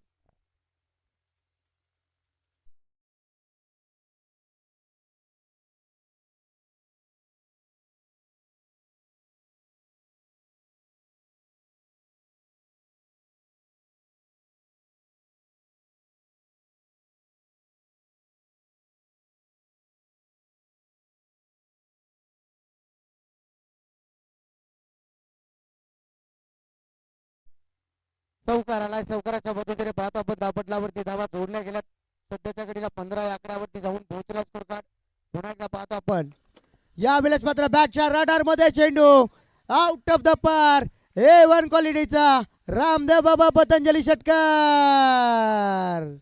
चौकार आलाय. चौकाराच्या मदतीने पाहतो आपण दापटलावरती धावा जोडल्या गेल्यात. सध्याच्या घडीला 15 या आकड्यावरती जाऊन पोहोचला स्कोर कार्ड. पुन्हा एकदा पाहतो आपण. या वेळेस मात्र बॅटच्या रडार मध्ये चेंडू आउट ऑफ द पार. A1 क्वालिटीचा रामदेव बाबा पतंजली षटकार.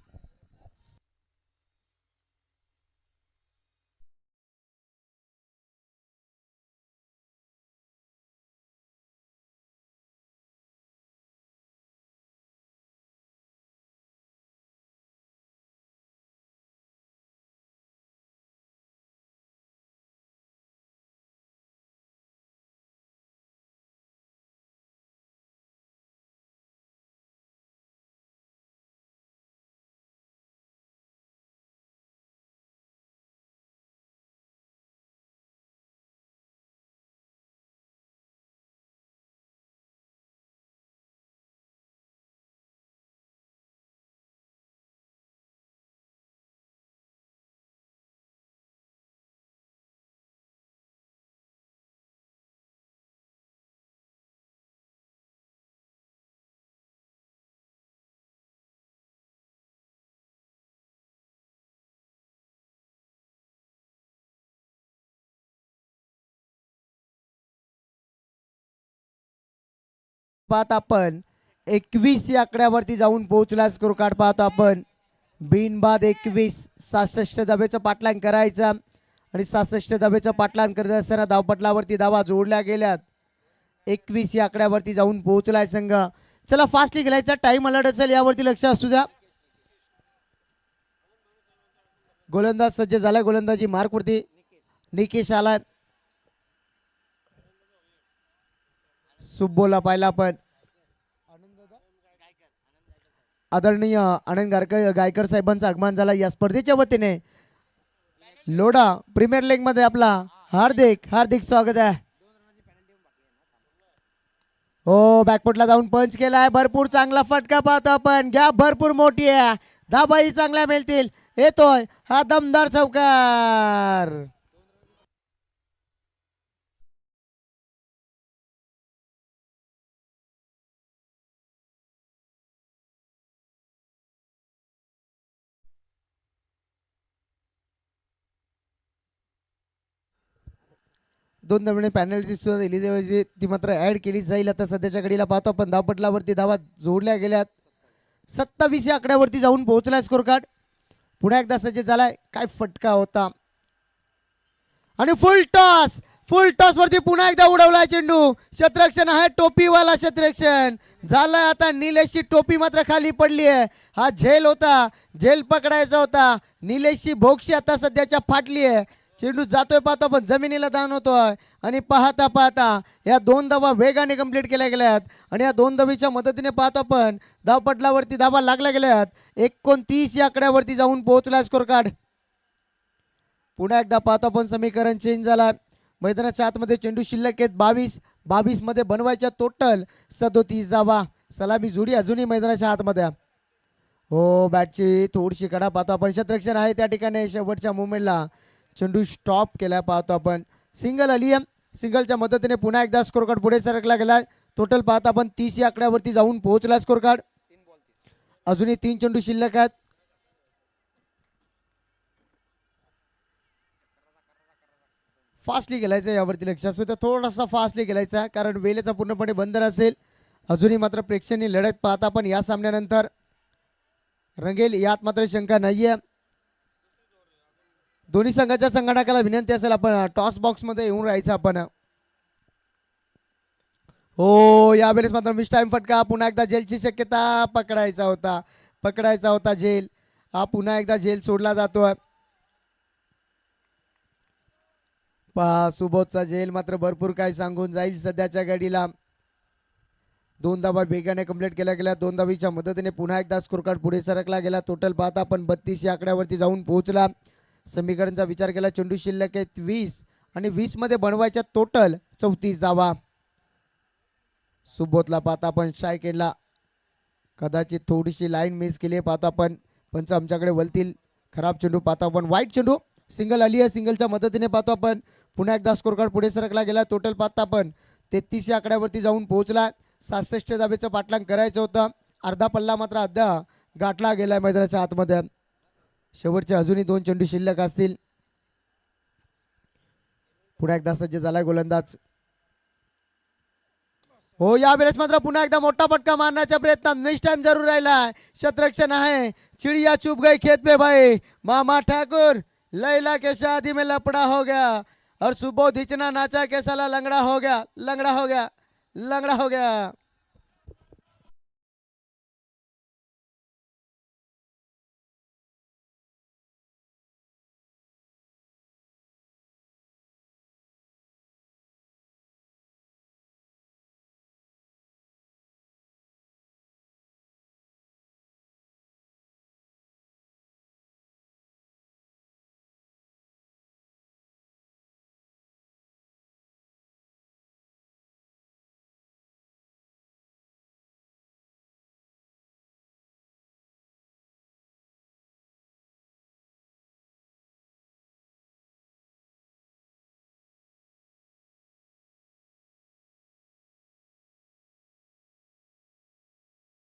पाहत आपण 21 या आकड्यावरती जाऊन पोहोचला. स्कोर कार्ड पाहतो आपण बिनबाद 21. 66 धाब्याचं पाठलाग करायचा आणि 66 धाब्याचं पाठलाग करत असताना धावपटलावरती धावा जोडल्या गेल्यात. 21 या आकड्यावरती जाऊन पोहोचलाय संघ. चला फास्टली गेलायचा टाइम अलर्ट असेल यावरती लक्ष असू द्या. गोलंदाज सज्ज झालाय. गोलंदाजी मार्कवरती निकेश आलाय. सुब्बोला पाहिला आपण आदरणीय आनंद गायकर साहेबांचा आगमन झाला या स्पर्धेच्या वतीने. लोढा प्रीमियर लीग मध्ये आपला हार्दिक हार्दिक स्वागत आहे. हो बॅकफुटला जाऊन पंच केलाय. भरपूर चांगला फटका पाहतो आपण. घ्या भरपूर मोठी आहे. धाबाही चांगल्या मिळतील. येतोय हा दमदार चौकार. दोन धावणे पॅनल्टी सुद्धा दिली जाईल. ती मात्र ऍड केली जाईल. आता सध्याच्या घडीला पाहतो आपण धावपटलावरती धावा जोडल्या गेल्यात. 27 या आकड्यावरती जाऊन पोहोचलाय स्कोर कार्ड. पुन्हा एकदा सज्ज झालाय. काय फटका होता आणि फुल टॉस वरती पुन्हा एकदा उडवलाय चेंडू. क्षेत्ररक्षण आहे टोपीवाला क्षेत्ररक्षण झालाय. आता निलेशची टोपी मात्र खाली पडली आहे. हा झेल होता. झेल पकडायचा होता. निलेशची भोक्षी आता सध्याच्या फाटली आहे. चेंडू जातोय पाहतो पण जमिनीला दान होतोय आणि पाहता पाहता या दोन धावा वेगाने कंप्लीट केल्या गेल्यात आणि या दोन धावीच्या मदतीने पाहतो आपण धावपटलावरती धावा लागल्या गेल्यात. 29 या आकड्यावरती जाऊन पोहोचला स्कोर कार्ड. पुन्हा एकदा पाहतो आपण समीकरण चेंज झाला. मैदानाच्या आतमध्ये चेंडू शिल्लक आहेत 22 मध्ये बनवायच्या टोटल 37 धावा. सलामी जोडी अजूनही मैदानाच्या आतमध्ये. हो बॅटची थोडीशी कडा पाहतो आपण. क्षेत्ररक्षण आहे त्या ठिकाणी. शेवटच्या मुवमेंटला चेंडू स्टॉप केला पाहतो आपण. सिंगल आली आहे. सिंगलच्या मदतीने पुन्हा एकदा स्कोर कार्ड पुढे सरकला गेला. टोटल पाहता आपण 30 या आकड्यावरती जाऊन पोहोचला स्कोर कार्ड. अजूनही 3 चेंडू शिल्लक आहेत. फास्टली गेलायचं यावरती लक्ष असू तर थोडासा फास्टली गेलायचा कारण वेळेचा पूर्णपणे बंद नसेल. अजूनही मात्र प्रेक्षणीय लढत पाहता आपण या सामन्यानंतर रंगेल यात मात्र शंका नाहीये. दोन्ही संघाच्या संघटकाला विनंती असेल आपण टॉस बॉक्स मध्ये येऊन राहायचं आपण. हो यावेळेस मात्र मिस टाइम फटका. पुन्हा एकदा जेलची शक्यता. पकडायचा होता जेल. हा पुन्हा एकदा जेल सोडला जातोय. पहा सुबोधचा जेल मात्र भरपूर काय सांगून जाईल सध्याच्या घडीला. 2 धावा वेगाने कंप्लीट केल्या गेल्या. 2 धावीच्या मदतीने पुन्हा एकदा स्कोर कार्ड पुढे सरकला गेला. टोटल पाहता आपण 32 या आकड्यावरती जाऊन पोहोचला. समीकरणचा विचार केला. चेंडू शिल्लक आहेत 20 आणि 20 मध्ये बनवायच्या टोटल 34 धावा. सुबोधला पाहता आपण शायकेडला कदाचित थोडीशी लाईन मिस केली आहे पाहता आपण. पंच आमच्याकडे वळतील. खराब चेंडू पाहता आपण. वाईट चेंडू. सिंगल आली आहे. सिंगलच्या मदतीने पाहतो आपण पुन्हा एकदा स्कोर कार्ड पुढे सरकला गेला. टोटल पाहता आपण 33 या आकड्यावरती जाऊन पोहोचला. 67 धावेचं पाठलाग करायचं होतं. अर्धा पल्ला मात्र अद्या गाठला गेलाय मैदानाच्या आतमध्ये. शेवटचे अजूनही 2 चेंडू शिल्लक असतील. पुन्हा एकदा सज्ज झालाय गोलंदाज. हो यावेळेस मात्र पुन्हा एकदा मोठा फटका मारण्याच्या प्रयत्नात. मिस टाइम जरूर राहिलाय. क्षेत्ररक्षण आहे. चिड़िया चुप गई खेत में भाई. मामा ठाकुर लैला के शादी में लपड़ा हो गया और सुबोध इतना नाचा के साला लंगड़ा हो गया.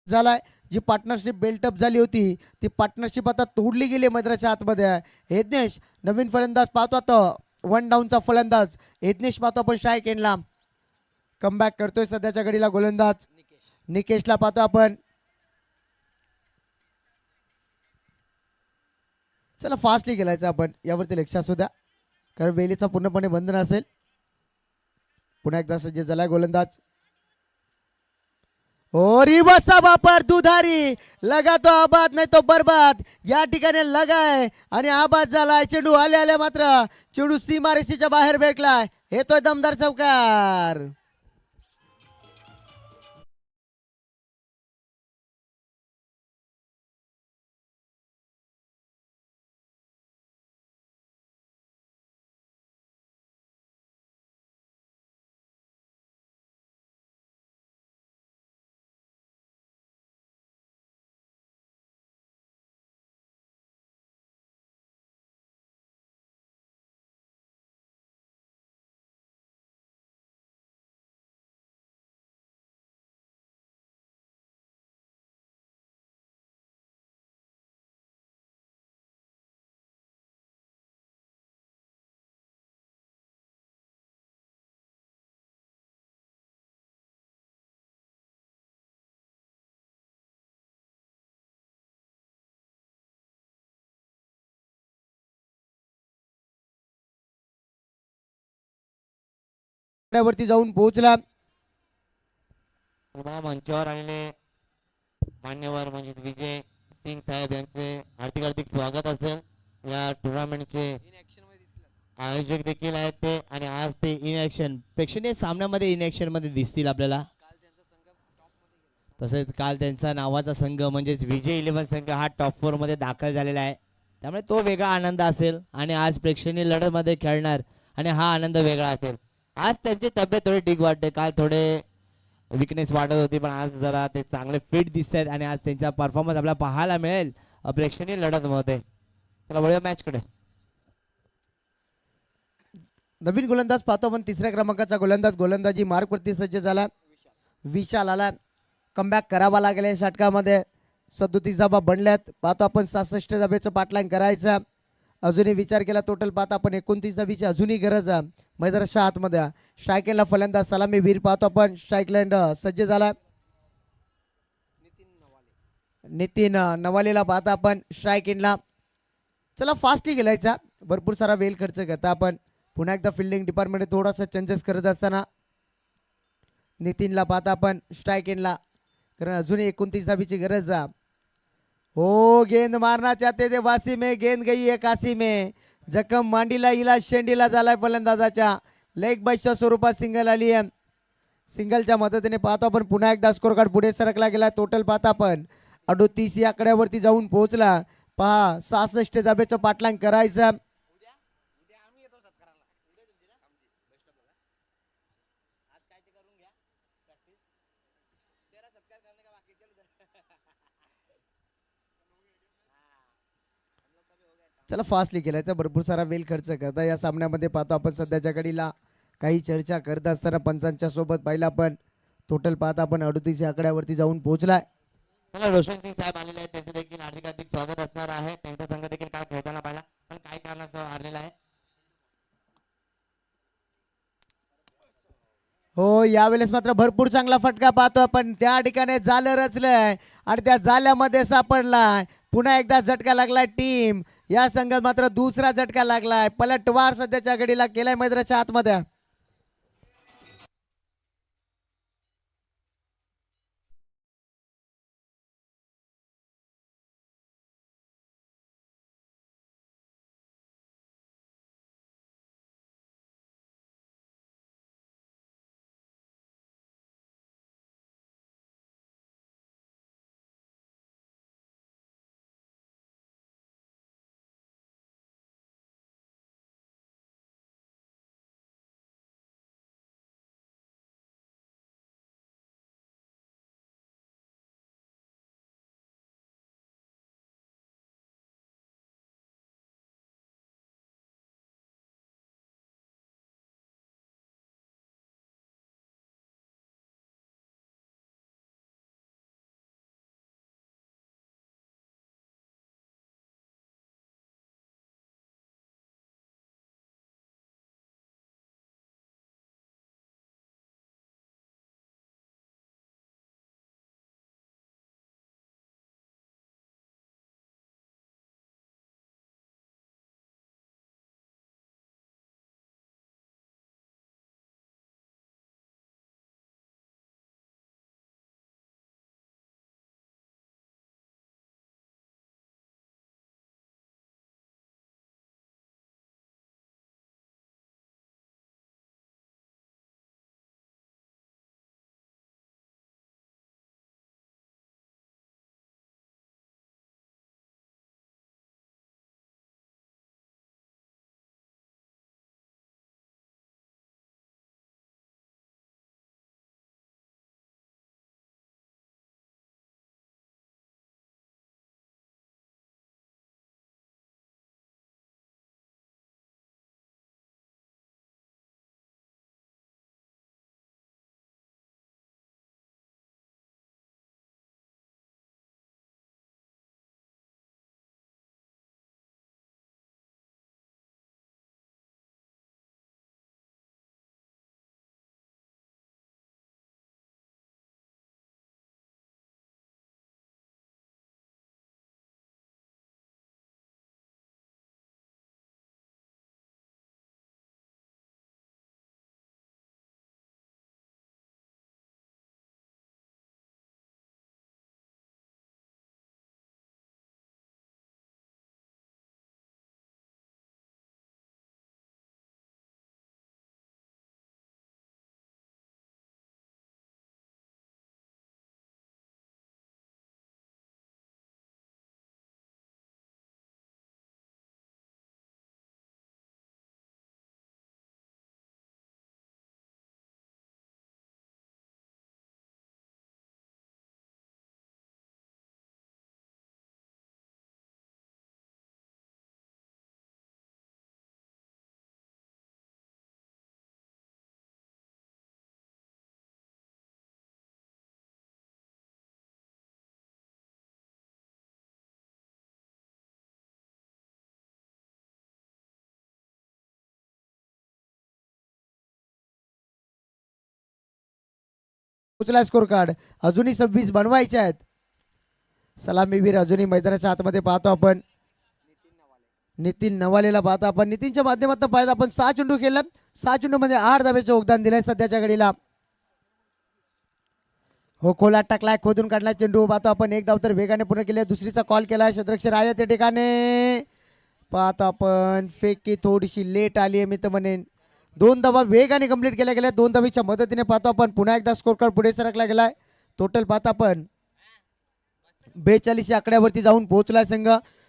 झालाय. जी पार्टनरशिप बिल्टअप झाली होती ती पार्टनरशिप आता तोडली गेली मैदानाच्या आतमध्ये. यज्ञेश नवीन फलंदाज पाहतो आता. 1 डाऊनचा फलंदाज यज्ञेश पाहतो आपण. शायकेनला कमबॅक करतोय सध्याच्या घडीला गोलंदाज. निकेशला पाहतो आपण. चला फास्टली गेलायचं आपण, यावरती लक्ष असू द्या कारण वेलीचा पूर्णपणे बंद नसेल. पुन्हा एकदा सज्ज झालाय गोलंदाज. ओरी बसा बापर दुधारी, लगा तो आबाद नाही तो बरबाद. या ठिकाणी लगाय आणि आबाद झालाय. चेंडू आले आले मात्र चेंडू सीमारेषेच्या बाहेर फेकलाय. येतोय दमदार चौकार. वरती जाऊन पोहोचला. मंचावर आलेले मान्यवर म्हणजे विजय सिंग साहेब यांचे हार्दिक हार्दिक स्वागत असेल. या टुर्नामेंटचे आयोजक देखील आहेत ते, आणि आज ते इन ॲक्शन प्रेक्षणीय सामन्यामध्ये इन ॲक्शन मध्ये दिसतील आपल्याला. तसेच काल त्यांचा नावाचा संघ म्हणजेच विजय 11 संघ हा टॉप 4 मध्ये दाखल झालेला आहे. त्यामुळे तो वेगळा आनंद असेल आणि आज प्रेक्षणीय लढतमध्ये खेळणार आणि हा आनंद वेगळा असेल. आज त्यांची तब्येत थोडी ठीक वाटते, काल थोडे विकनेस वाटत होती पण आज जरा ते चांगले फिट दिसत आहेत आणि आज त्यांचा परफॉर्मन्स आपल्याला पाहायला मिळेल प्रेक्षणीय लढतमध्ये. चला वळूया मॅचकडे. नवीन गोलंदाज पाहतो आपण. तिसऱ्या क्रमांकाचा गोलंदाज गोलंदाजी मार्कवरती सज्ज झाला. विशाल आला. कमबॅक करावा लागेल या षटकामध्ये. 37 धाबा बनल्यात. पाहतो आपण 67 धाब्याचं पाठलाईन करायचं. अजूनही विचार केला टोटल पाहता आपण 29 धाबीची अजूनही गरज आहे मैदानाच्या आतमध्ये. स्ट्राईकला फलंदाज सलामी वीर पाहतो आपण. स्ट्राईकलँड सज्ज झाला. नितीन नवालेला पाहता आपण स्ट्राईक इनला. चला फास्टली गेलायचा. भरपूर सारा वेळ खर्च करता आपण. पुन्हा एकदा फिल्डिंग डिपार्टमेंट थोडासा चेंजेस करत असताना नितीनला पाहता आपण स्ट्राईक इनला, कारण अजूनही 29 धाबीची गरज आहे. हो गेंद मारना चाहते थे वासी में, गेंद गई है काशी में. जखम मांडीला इलाज शेंडीला झालाय फलंदाजाच्या. लेग बायच्या स्वरूपात सिंगल आली आहे. सिंगलच्या मदतीने पाहतो आपण पुन्हा एकदा स्कोर कार्ड पुढे सरकला गेला. टोटल पाहता आपण 38 या आकड्यावरती जाऊन पोहोचला. पहा 66 धाब्याचं पाठलाग करायचं. चला फास्टली केलायचा. भरपूर सारा वेळ खर्च करता या सामन्यामध्ये पाहतो आपण. सध्याच्या घडीला काही चर्चा करत असताना पंचांच्या सोबत पाहिला आपण. टोटल पाहता आपण 38 या आकड्यावरती जाऊन पोहोचलाय. चला रोशन सिंग साहेब आलेले आहेत, त्यांचे देखील हार्दिक हार्दिक स्वागत असणार आहे. त्यांचा संघ देखील काल खेळताना पाहिला पण काही कारणास्तव हारलेला आहे. हो यावेळेस मात्र भरपूर चांगला फटका पाहतो आपण. त्या ठिकाणी जालं रचलंय आणि त्या जाल्यामध्ये सापडलाय. पुन्हा एकदा झटका लागलाय टीम या संघात मात्र दुसरा झटका लागलाय. पलटवार सध्याच्या घडीला केलाय मैदानाच्या आतमध्ये. पोचला स्कोर कार्ड. अजूनही 26 बनवायचे आहेत. सलामीवीर अजूनही मैदानाच्या आतमध्ये पाहतो आपण. नितीन नवालेला पाहतो आपण. नितीनच्या माध्यमातून पाहिजे आपण 6 चेंडू खेळलात. 6 चेंडू मध्ये 8 धाब्याचे योगदान दिलंय सध्याच्या घडीला. हो खोलात टाकलाय, खोदून काढलाय चेंडू पाहतो आपण. एक धाव तर वेगाने पूर्ण केले. दुसरीचा कॉल केलाय क्षेत्ररक्षक आहे त्या ठिकाणी. पाहतो आपण फेकी थोडीशी लेट आली आहे मी तर म्हणेन. 2 धावा वेगाने कंप्लीट केल्या गेल्या. 2 धावीच्या मदतीने पाहतो आपण पुन्हा एकदा स्कोर कार्ड पुढे सरकला गेलाय. टोटल पाहतो आपण 42 या आकड्यावरती जाऊन पोहोचलाय संघ.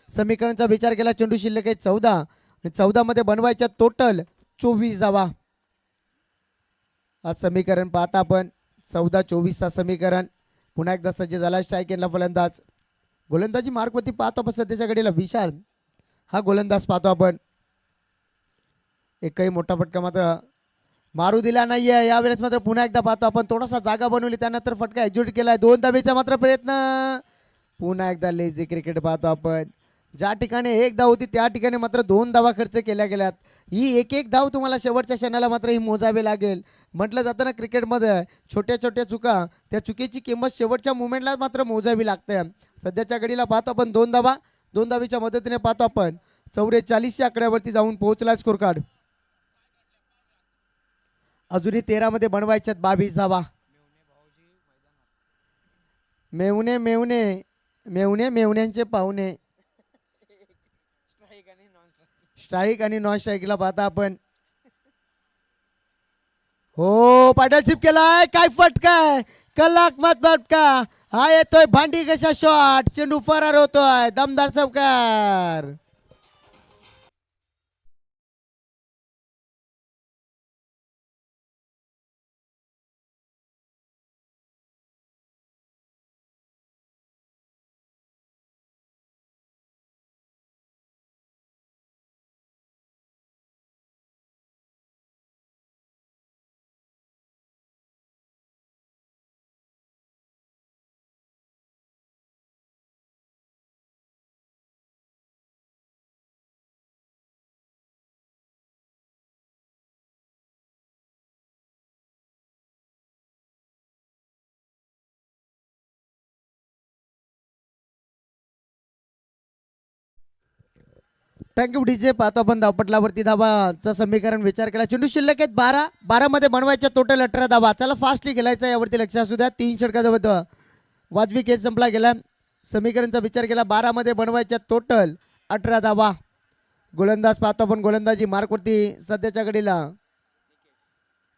समीकरणचा विचार केला चेंडू शिल्लक आहे 14 आणि 14 मध्ये बनवायच्या टोटल 24 धावा. आज समीकरण पाहता आपण 14-24 चा समीकरण. पुन्हा एकदा सज्ज झाला स्ट्राईक एंडला फलंदाज. गोलंदाजी मार्कवरती पाहतो आपण सध्याच्या घडीला विशाल हा गोलंदाज पाहतो आपण. एकही मोठा फटका मात्र मारू दिला नाहीये यावेळेस. मात्र पुन्हा एकदा पाहतो आपण थोडासा जागा बनवली त्यानंतर फटका एक्झिक्यूट केलाय. 2 धावेचा मात्र प्रयत्न. पुन्हा एकदा लेझी क्रिकेट पाहतो आपण. ज्या ठिकाणी 1 धाव होती त्या ठिकाणी मात्र 2 धावा खर्च केल्या गेल्यात. ही एक धाव तुम्हाला शेवटच्या क्षणाला मात्र ही मोजावी लागेल. म्हटलं जातं ना क्रिकेटमध्ये छोट्या छोट्या चुका, त्या चुकीची किंमत शेवटच्या मुवमेंटला मात्र मोजावी लागते. सध्याच्या घडीला पाहतो आपण 2 धावा. 2 धावीच्या मदतीने पाहतो आपण 44 या आकड्यावरती जाऊन पोहोचला स्कोर कार्ड. अजूनही 13 मध्ये बनवायच्यात 22 धावा. मेवणे मेवणे मेवणे मेवण्यांचे पाहुणे. स्ट्राईक आणि नॉन स्ट्राईकला पाहता आपण. हो पार्टनरशिप केलाय. काय फटकाय कलाक मत फटका. हा येतोय भांडी कशा शॉट. चेंडू फरार होतोय. दमदार चौकार. Thank you DJ. पाहतो आपण धावपटलावरती धावाचं समीकरण विचार केला. चेंडू शिल्लक आहेत 12. 12 मध्ये बनवायच्या टोटल 18 धावा. चला फास्टली गेलायचा यावरती लक्ष असू द्या. 3 षटकाचा वाजवी खेळ संपला गेला. समीकरणचा विचार केला 12 मध्ये बनवायच्या टोटल 18 धावा. गोलंदाज पाहतो आपण. गोलंदाजी मार्कवरती सध्याच्या घडीला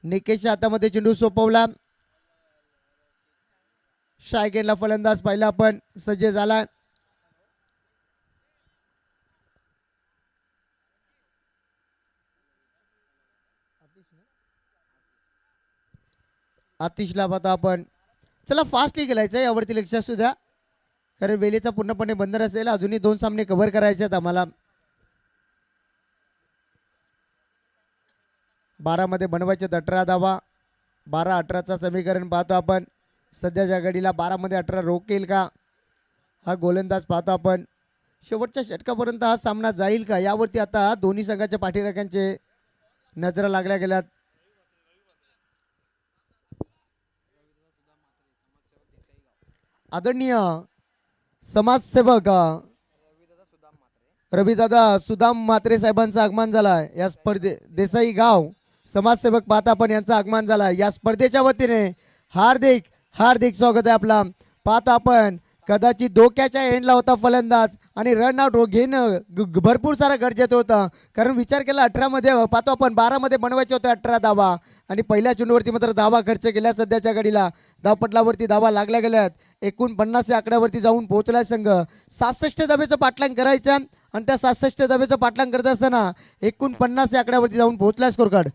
निकेशच्या हातामध्ये चेंडू सोपवला. शायकेनला फलंदाज पाहिला आपण सज्ज झाला. आतिशला पाहतो आपण. चला फास्टली गेलायचं यावरती लक्ष असू द्या कारण वेळेचा पूर्णपणे बंधन असेल. अजूनही 2 सामने कव्हर करायचे आहेत आम्हाला. 12 मध्ये बनवायचे 18 धावा. 12-18चा समीकरण पाहतो आपण. सध्याच्या घडीला 12 मध्ये 18 रोकेल का हा गोलंदाज पाहतो आपण. शेवटच्या षटकापर्यंत हा सामना जाईल का यावरती आता दोन्ही संघाच्या पाठीराख्यांचे नजरा लागल्या गेल्यात. आदरणीय समाजसेवक रविदादा सुदाम म्हात्रे साहेबांचं आगमन झालं या देसाई गाव समाजसेवक पाहता आपण यांचं आगमन झालं. या स्पर्धेच्या वतीने हार्दिक हार्दिक स्वागत आहे आपला. पाहता आपण कदाचित धोक्याच्या एंडला होता फलंदाज आणि रन आउट घेणं भरपूर सारा गरजेचं होतं कारण विचार केला 18 मध्ये पाहतो आपण 12 मध्ये बनवायचे होते 18 धावा आणि पहिल्या चेंडूवरती मात्र धावा खर्च केल्या. सध्याच्या घडीला धावपटलावरती धावा लागल्या गेल्यात. 49 या आकड्यावरती जाऊन पोहोचलाय संघ. 67 धाब्याचं पाठलाग करायचं आणि त्या 67 धाब्याचं पाठलाग करत असताना 49 या आकड्यावरती जाऊन पोहोचलाय स्कोर कार्ड.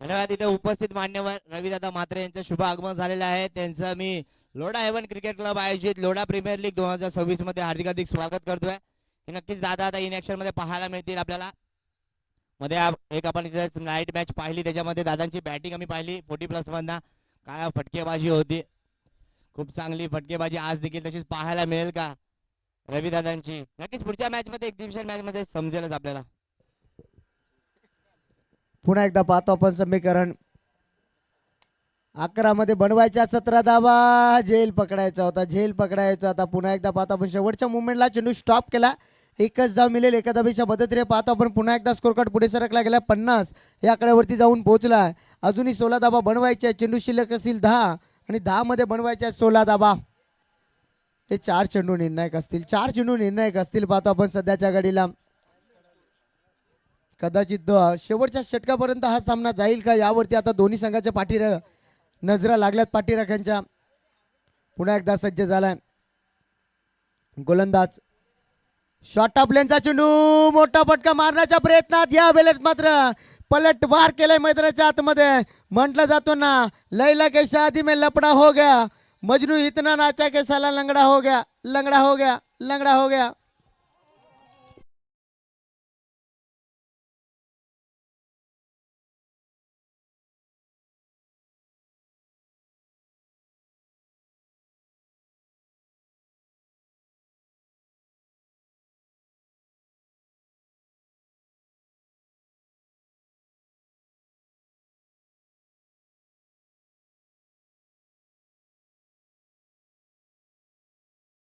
धन्यवाद. इथे उपस्थित मान्यवर रविदादा म्हात्रे यांचं शुभ आगमन झालेलं आहे. त्यांचं मी लोढा हेवन क्रिकेट क्लब आयोजित लोढा प्रीमियर लीग 2026 मध्ये हार्दिक हार्दिक स्वागत करतोय. हे नक्कीच दादा आता इन ऍक्शन मध्ये पाहायला मिळतील आपल्याला. मध्ये एक आपण इथे नाईट मॅच पाहिली त्याच्यामध्ये दादांची बॅटिंग आम्ही पाहिली 40+ मधना. काय फटकेबाजी होती. खूप चांगली फटकेबाजी आज देखील तशीच पाहायला मिळेल का रविदादांची. नक्कीच पुढच्या मॅच मध्ये एक्झिबिशन मॅच मध्ये समजेलच आपल्याला. पुन्हा एकदा पाहतो आपण समीकरण. 11 मध्ये बनवायच्या 17 धावा. झेल पकडायचा होता, झेल पकडायचा होता. पुन्हा एकदा पाहतो आपण शेवटच्या मुवमेंटला चेंडू स्टॉप केला. एकच धाव मिळेल एका धावेच्या मदतीने. पाहतो आपण पुन्हा एकदा स्कोर कार्ड पुढे सरकला गेला. 50 या आकड्यावरती जाऊन पोहोचला. अजूनही 16 धावा बनवायच्या. चेंडू शिल्लक असतील 10 आणि 10 मध्ये बनवायच्या 16 धावा. हे 4 चेंडू निर्णायक असतील, 4 चेंडू निर्णायक असतील. पाहतो आपण सध्याच्या घडीला कदाचित शेवटच्या षटकापर्यंत हा सामना जाईल का यावरती आता दोन्ही संघाच्या पाठीरा नजरा लागल्यात. पाठीराख्यांच्या पुन्हा एकदा सज्ज झालाय गोलंदाज. शॉर्ट ऑफ लेनचा चेंडू, मोठा फटका मारण्याच्या प्रयत्नात या वेळेत मात्र पलटवार केलाय मैदानाच्या आतमध्ये. म्हटलं जातो ना, लैला के शादी में लपड़ा हो गया, मजनू इतना नाचा के साला लंगड़ा हो गया, लंगड़ा हो गया, लंगड़ा हो गया.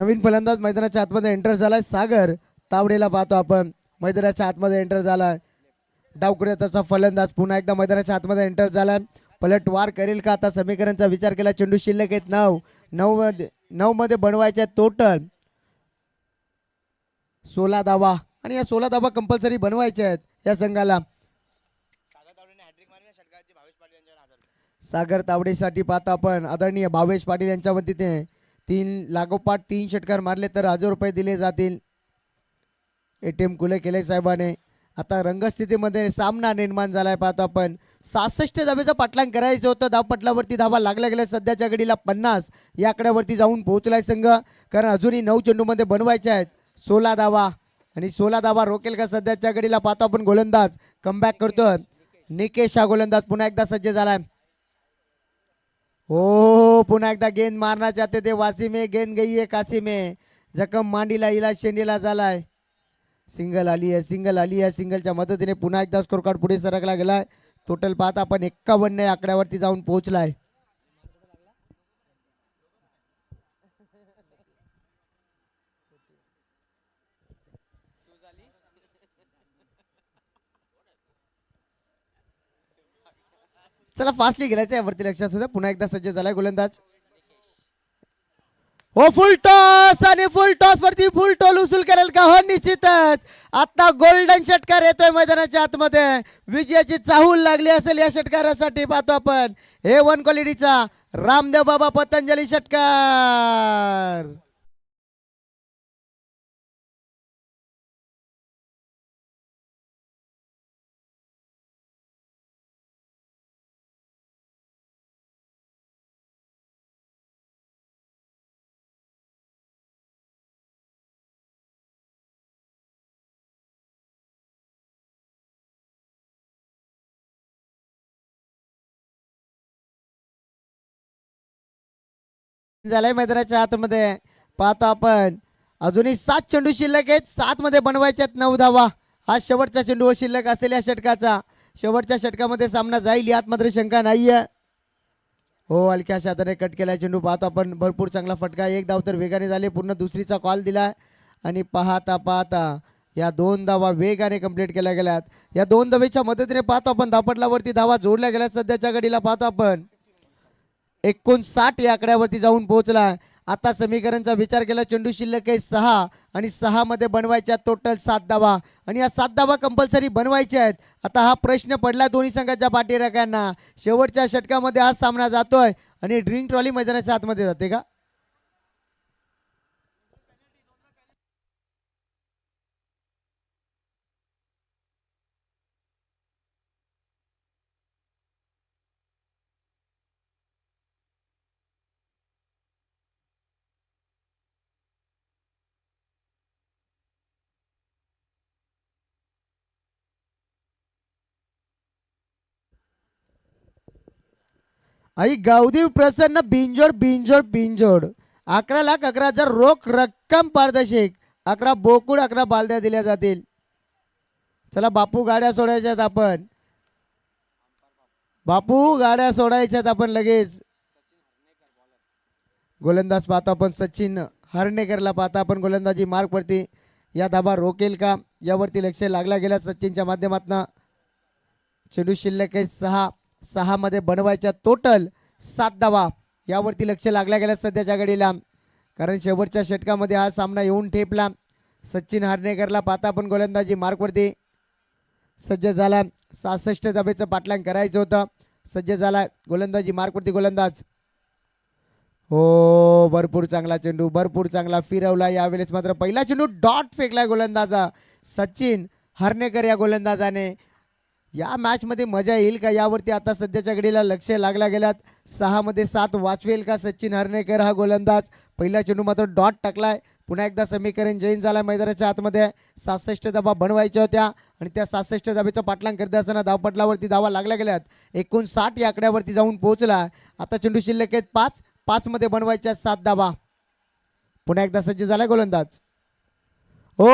नवीन फलंदाज मैदानाच्या आतमध्ये एंटर झालाय. सागर तावडेला पाहतो आपण मैदानाच्या आतमध्ये एंटर झालाय. डावकुऱ्याचा फलंदाज पुन्हा एकदा मैदानाच्या आतमध्ये एंटर झालाय. पलटवार करेल का आता समीकरणचा विचार केला. चेंडू शिल्लक आहेत 9 मध्ये बनवायचे टोटल 16 धावा आणि या 16 धावा कंपल्सरी बनवायच्या आहेत या संघाला. सागर तावडेसाठी पाहतो आपण आदरणीय भावेश पाटील यांच्या वतीने 3 षटकार मारले तर 1000 रुपये दिले जातील. ATM खुले केले साहेबाने. आता रंगस्थितीमध्ये सामना निर्माण झालाय. पाहतो आपण 66 धावेचं पाठलाग करायचं होतं. धावपटलावरती धावा लागल्या गेल्या. सध्याच्या घडीला 50 या आकड्यावरती जाऊन पोहोचलाय संघ, कारण अजूनही 9 चेंडूमध्ये बनवायच्या आहेत 16 धावा आणि 16 धावा रोकेल का सध्याच्या घडीला. पाहतो आपण गोलंदाज कमबॅक करतोय. निकेश हा गोलंदाज पुन्हा एकदा सज्ज झालाय. हो पुन्हा एकदा गेंद मारना चाहते थे वासी में, गेंद गई है काशी में. जखम मांडीला इलाज शेंडीला झालाय. सिंगल आली आहे, सिंगल आली आहे. सिंगलच्या मदतीने पुन्हा एकदा स्कोर कार्ड पुढे सरकला गेलाय. टोटल पाहता आपण 51 या आकड्यावरती जाऊन पोहोचलाय. चला फास्टली गेल्याचं यावरती लक्षात सुद्धा. पुन्हा एकदा सज्ज झालाय गोलंदाज. हो फुल टॉस आणि फुल टॉस वरती फुल टॉल उचल करेल का? हो निश्चितच. आता गोल्डन षटकार येतोय मैदानाच्या आतमध्ये. विजयाची चाहूल लागली असेल या षटकारासाठी. पाहतो आपण A1 क्वालिटीचा रामदेव बाबा पतंजली षटकार. झालाय मैदानाच्या आतमध्ये. पाहतो आपण अजूनही 7 चेंडू शिल्लक आहेत. 7 मध्ये बनवायच्यात 9 धावा. हा शेवटचा चेंडू शिल्लक असेल या षटकाचा. शेवटच्या षटकामध्ये सामना जाईल यात मात्र शंका नाहीये. हो हलक्या हाताने कट केलाय चेंडू. पाहतो आपण भरपूर चांगला फटका. 1 धाव तर वेगाने झाले. पूर्ण दुसरीचा कॉल दिलाय आणि पाहता पाहता या 2 धावा वेगाने कंप्लीट केल्या गेल्यात. या 2 धावेच्या मदतीने पाहतो आपण धावपटलावरती धावा जोडल्या गेल्या. सध्याच्या घडीला पाहतो आपण 59 या आकड्यावरती जाऊन पोहोचला. आता समीकरणचा विचार केला. चेंडू शिल्लक आहे 6 आणि 6 मध्ये बनवायच्या टोटल 7 धावा आणि या 7 धावा कंपल्सरी बनवायच्या आहेत. आता हा प्रश्न पडला दोन्ही संघाच्या पाठीराख्यांना. शेवटच्या षटकामध्ये हा सामना जातोय आणि ड्रिंक ट्रॉली मैदानाच्या आतमध्ये जाते का? आई गावदेव प्रसन्न बिंजोड बिंजोड बिंजोड. 11,11,000 रोख रक्कम पारदर्शक. 11 बोकुड 11 बालद्या दिल्या जातील. चला बापू गाड्या सोडायच्यात आपण. बापू गाड्या सोडायच्यात आपण लगेच. गोलंदाज पाहतो आपण सचिन हर्णेकरला पाहता आपण गोलंदाजी मार्क वरती. या धाबा रोकेल का यावरती लक्ष लागला गेला सचिनच्या माध्यमातून. चेंडू शिल्लक आहे 6 मध्ये बनवायच्या टोटल 7 धावा यावरती लक्ष लागला गेला सध्याच्या घडीला, कारण शेवटच्या षटकामध्ये हा सामना येऊन ठेपला. सचिन हर्णेकरला पाहता आपण गोलंदाजी मार्कवरती सज्ज झाला. 66 धाब्याचं पाठलाग करायचं होतं. सज्ज झाला गोलंदाजी मार्कवरती गोलंदाज. हो भरपूर चांगला चेंडू, भरपूर चांगला फिरवला. यावेळेस मात्र पहिला चेंडू डॉट फेकला गोलंदाजा सचिन हर्णेकर या गोलंदाजाने. या मॅचमध्ये मजा येईल का यावरती आता सध्याच्या घडीला लक्ष लागला गेल्यात. 6 मध्ये 7 वाचवेल का सचिन हर्णेकर हा गोलंदाज. पहिला चेंडू मात्र डॉट टाकलाय. पुन्हा एकदा समीकरण जैन झाला मैदानाच्या आतमध्ये. 66 धाबा बनवायच्या होत्या आणि त्या 66 धाब्याचा पाठलाग करत असताना धावपटलावरती धावा लागल्या गेल्यात. 59 या आकड्यावरती जाऊन पोहोचला. आता चेंडू शिल्लक आहेत 5 मध्ये बनवायच्या 7 धावा. पुन्हा एकदा सज्ज झाला गोलंदाज. ओ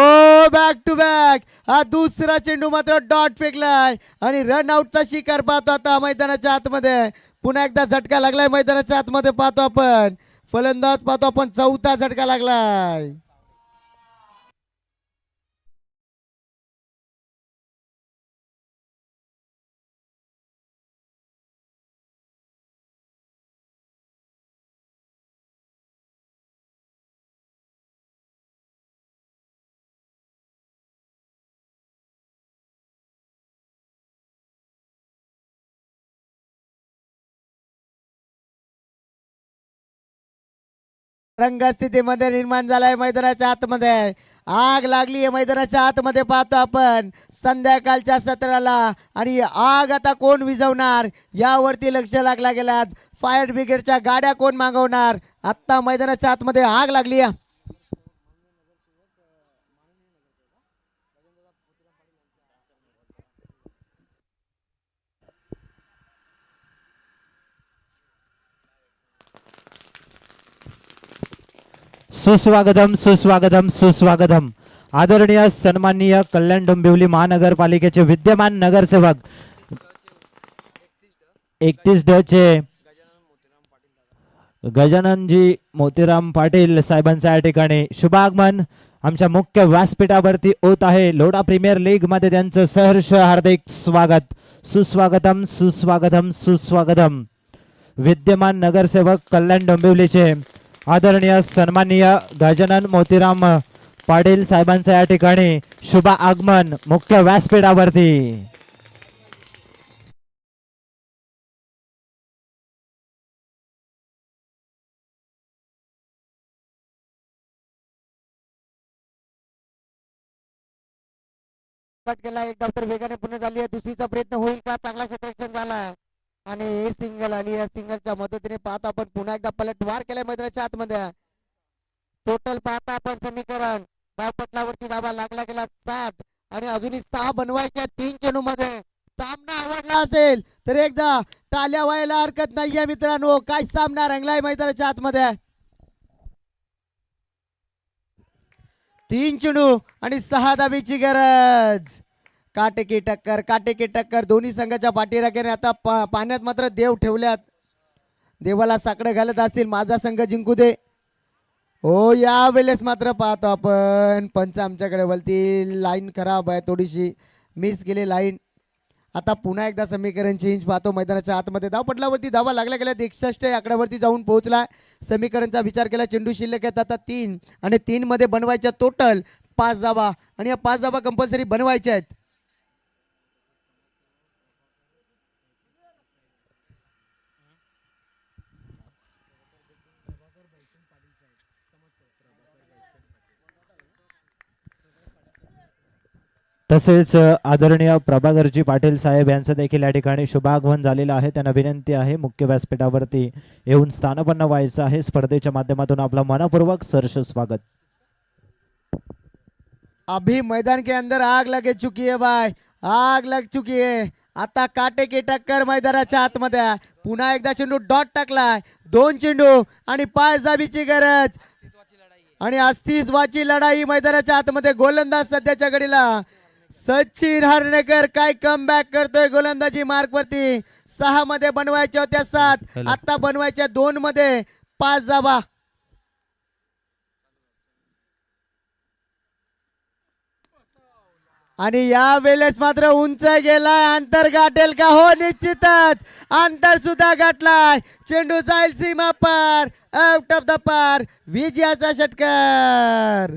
बॅक टू बॅक हा दुसरा चेंडू मात्र डॉट फेकलाय आणि रन आउटचा शिकार पाहतो आता मैदानाच्या आतमध्ये. पुन्हा एकदा झटका लागलाय मैदानाच्या आतमध्ये पाहतो आपण. फलंदाज पाहतो आपण 4था झटका लागलाय. रंगस्थितीमध्ये निर्माण झालाय मैदानाच्या आतमध्ये. आग लागली आहे मैदानाच्या आतमध्ये पाहतो आपण संध्याकाळच्या सत्राला. आणि आग आता कोण विझवणार यावरती लक्ष लागला गेलात. फायर ब्रिगेडच्या गाड्या कोण मागवणार. आता मैदानाच्या आतमध्ये आग लागली आहे. सुस्वागतम सुस्वागतम सुस्वागतम. आदरणीय सन्माननीय कल्याण डोंबिवली महानगरपालिकेचे विद्यमान नगरसेवक 31 ड चे गजाननजी मोतीराम पाटील साहेबांच्या या ठिकाणी शुभागमन आमच्या मुख्य व्यासपीठावरती होत आहे. लोढा प्रीमियर लीग मध्ये त्यांचं सहर्ष हार्दिक स्वागत. सुस्वागतम सुस्वागतम सुस्वागतम. विद्यमान नगरसेवक कल्याण डोंबिवलीचे आदरणीय सन्माननीय गजानन मोतीराम पाटील साहेबांचं या ठिकाणी शुभ आगमन मुख्य व्यासपीठावरती. केला एक धाव तर वेगाने पूर्ण झाली आहे. दुसरीचा प्रयत्न होईल का. चांगला क्षेत्ररक्षण झाला आणि हे सिंगल आली. या सिंगलच्या मदतीने पाहता आपण पुन्हा एकदा पलटवार केलाय मैदानाच्या आतमध्ये. टोटल पाहता आपण समीकरण धावपटलावरती धावा लागला गेला 60 आणि अजूनही 6 बनवायच्या 3 चेंडू मध्ये. सामना आवडला असेल तर एकदा टाळ्या व्हायला हरकत नाहीये मित्रांनो. काय सामना रंगलाय मैदानाच्या आतमध्ये. 3 चेंडू आणि 6 धाबीची गरज. काटेकी टक्कर दोन्ही संघाच्या पाठीराख्याने. आता पाण्यात मात्र देव ठेवल्यात. देवाला साकडं घालत असतील माझा संघ जिंकू दे. हो या वेळेस मात्र पाहतो आपण पंच आमच्याकडे बोलतील. लाईन खराब आहे थोडीशी मिस केली लाईन. आता पुन्हा एकदा समीकरण चेंज पाहतो मैदानाच्या आतमध्ये. धावपटलावरती धावा लागल्या गेल्यात. 61 या आकड्यावरती जाऊन पोहोचला. समीकरणचा विचार केला. चेंडू शिल्लक आहेत आता 3 आणि 3 मध्ये बनवायच्या टोटल 5 धावा आणि या 5 धावा कंपल्सरी बनवायच्या आहेत. तसेच आदरणीय प्रभाकरजी पाटील साहेब यांचं देखील या ठिकाणी शुभागमन झालेलं आहे. त्यांना विनंती आहे मुख्य व्यासपीठावरती येऊन स्थानपन्न व्हायचं आहे. स्पर्धेच्या माध्यमातून आपलं मनपूर्वक सहर्ष स्वागत. अभी मैदान के अंदर आग लग चुकी है भाई. आग लग चुकी है. आता काटे की टक्कर मैदानाच्या आतमध्ये. पुन्हा एकदा चेंडू डॉट टाकलाय. 2 चेंडू आणि 5 धाबीची गरज आणि अस्तित्वाची लढाई मैदानाच्या आतमध्ये. गोलंदाज सध्याच्या घडीला सचिन हरणेकर काय कमबॅक करतोय गोलंदाजी मार्क वरती. 6 मध्ये बनवायच्या होत्या 7, आता बनवायच्या 2 मध्ये 5 जाबा. आणि या वेळेस मात्र उंच गेलाय. अंतर गाठेल का? हो निश्चितच अंतर सुद्धा गाठलाय. चेंडू जाईल सीमा पार, आउट ऑफ द पार. विजयाचा षटकार.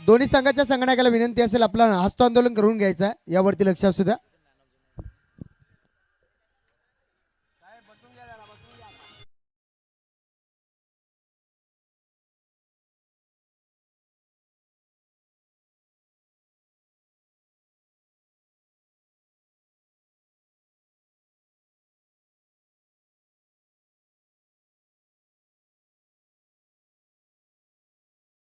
दोन्ही संघाच्या संगणकाला विनंती असेल आपला हस्तांदोलन करून घ्यायचं, यावरती लक्ष असू द्या.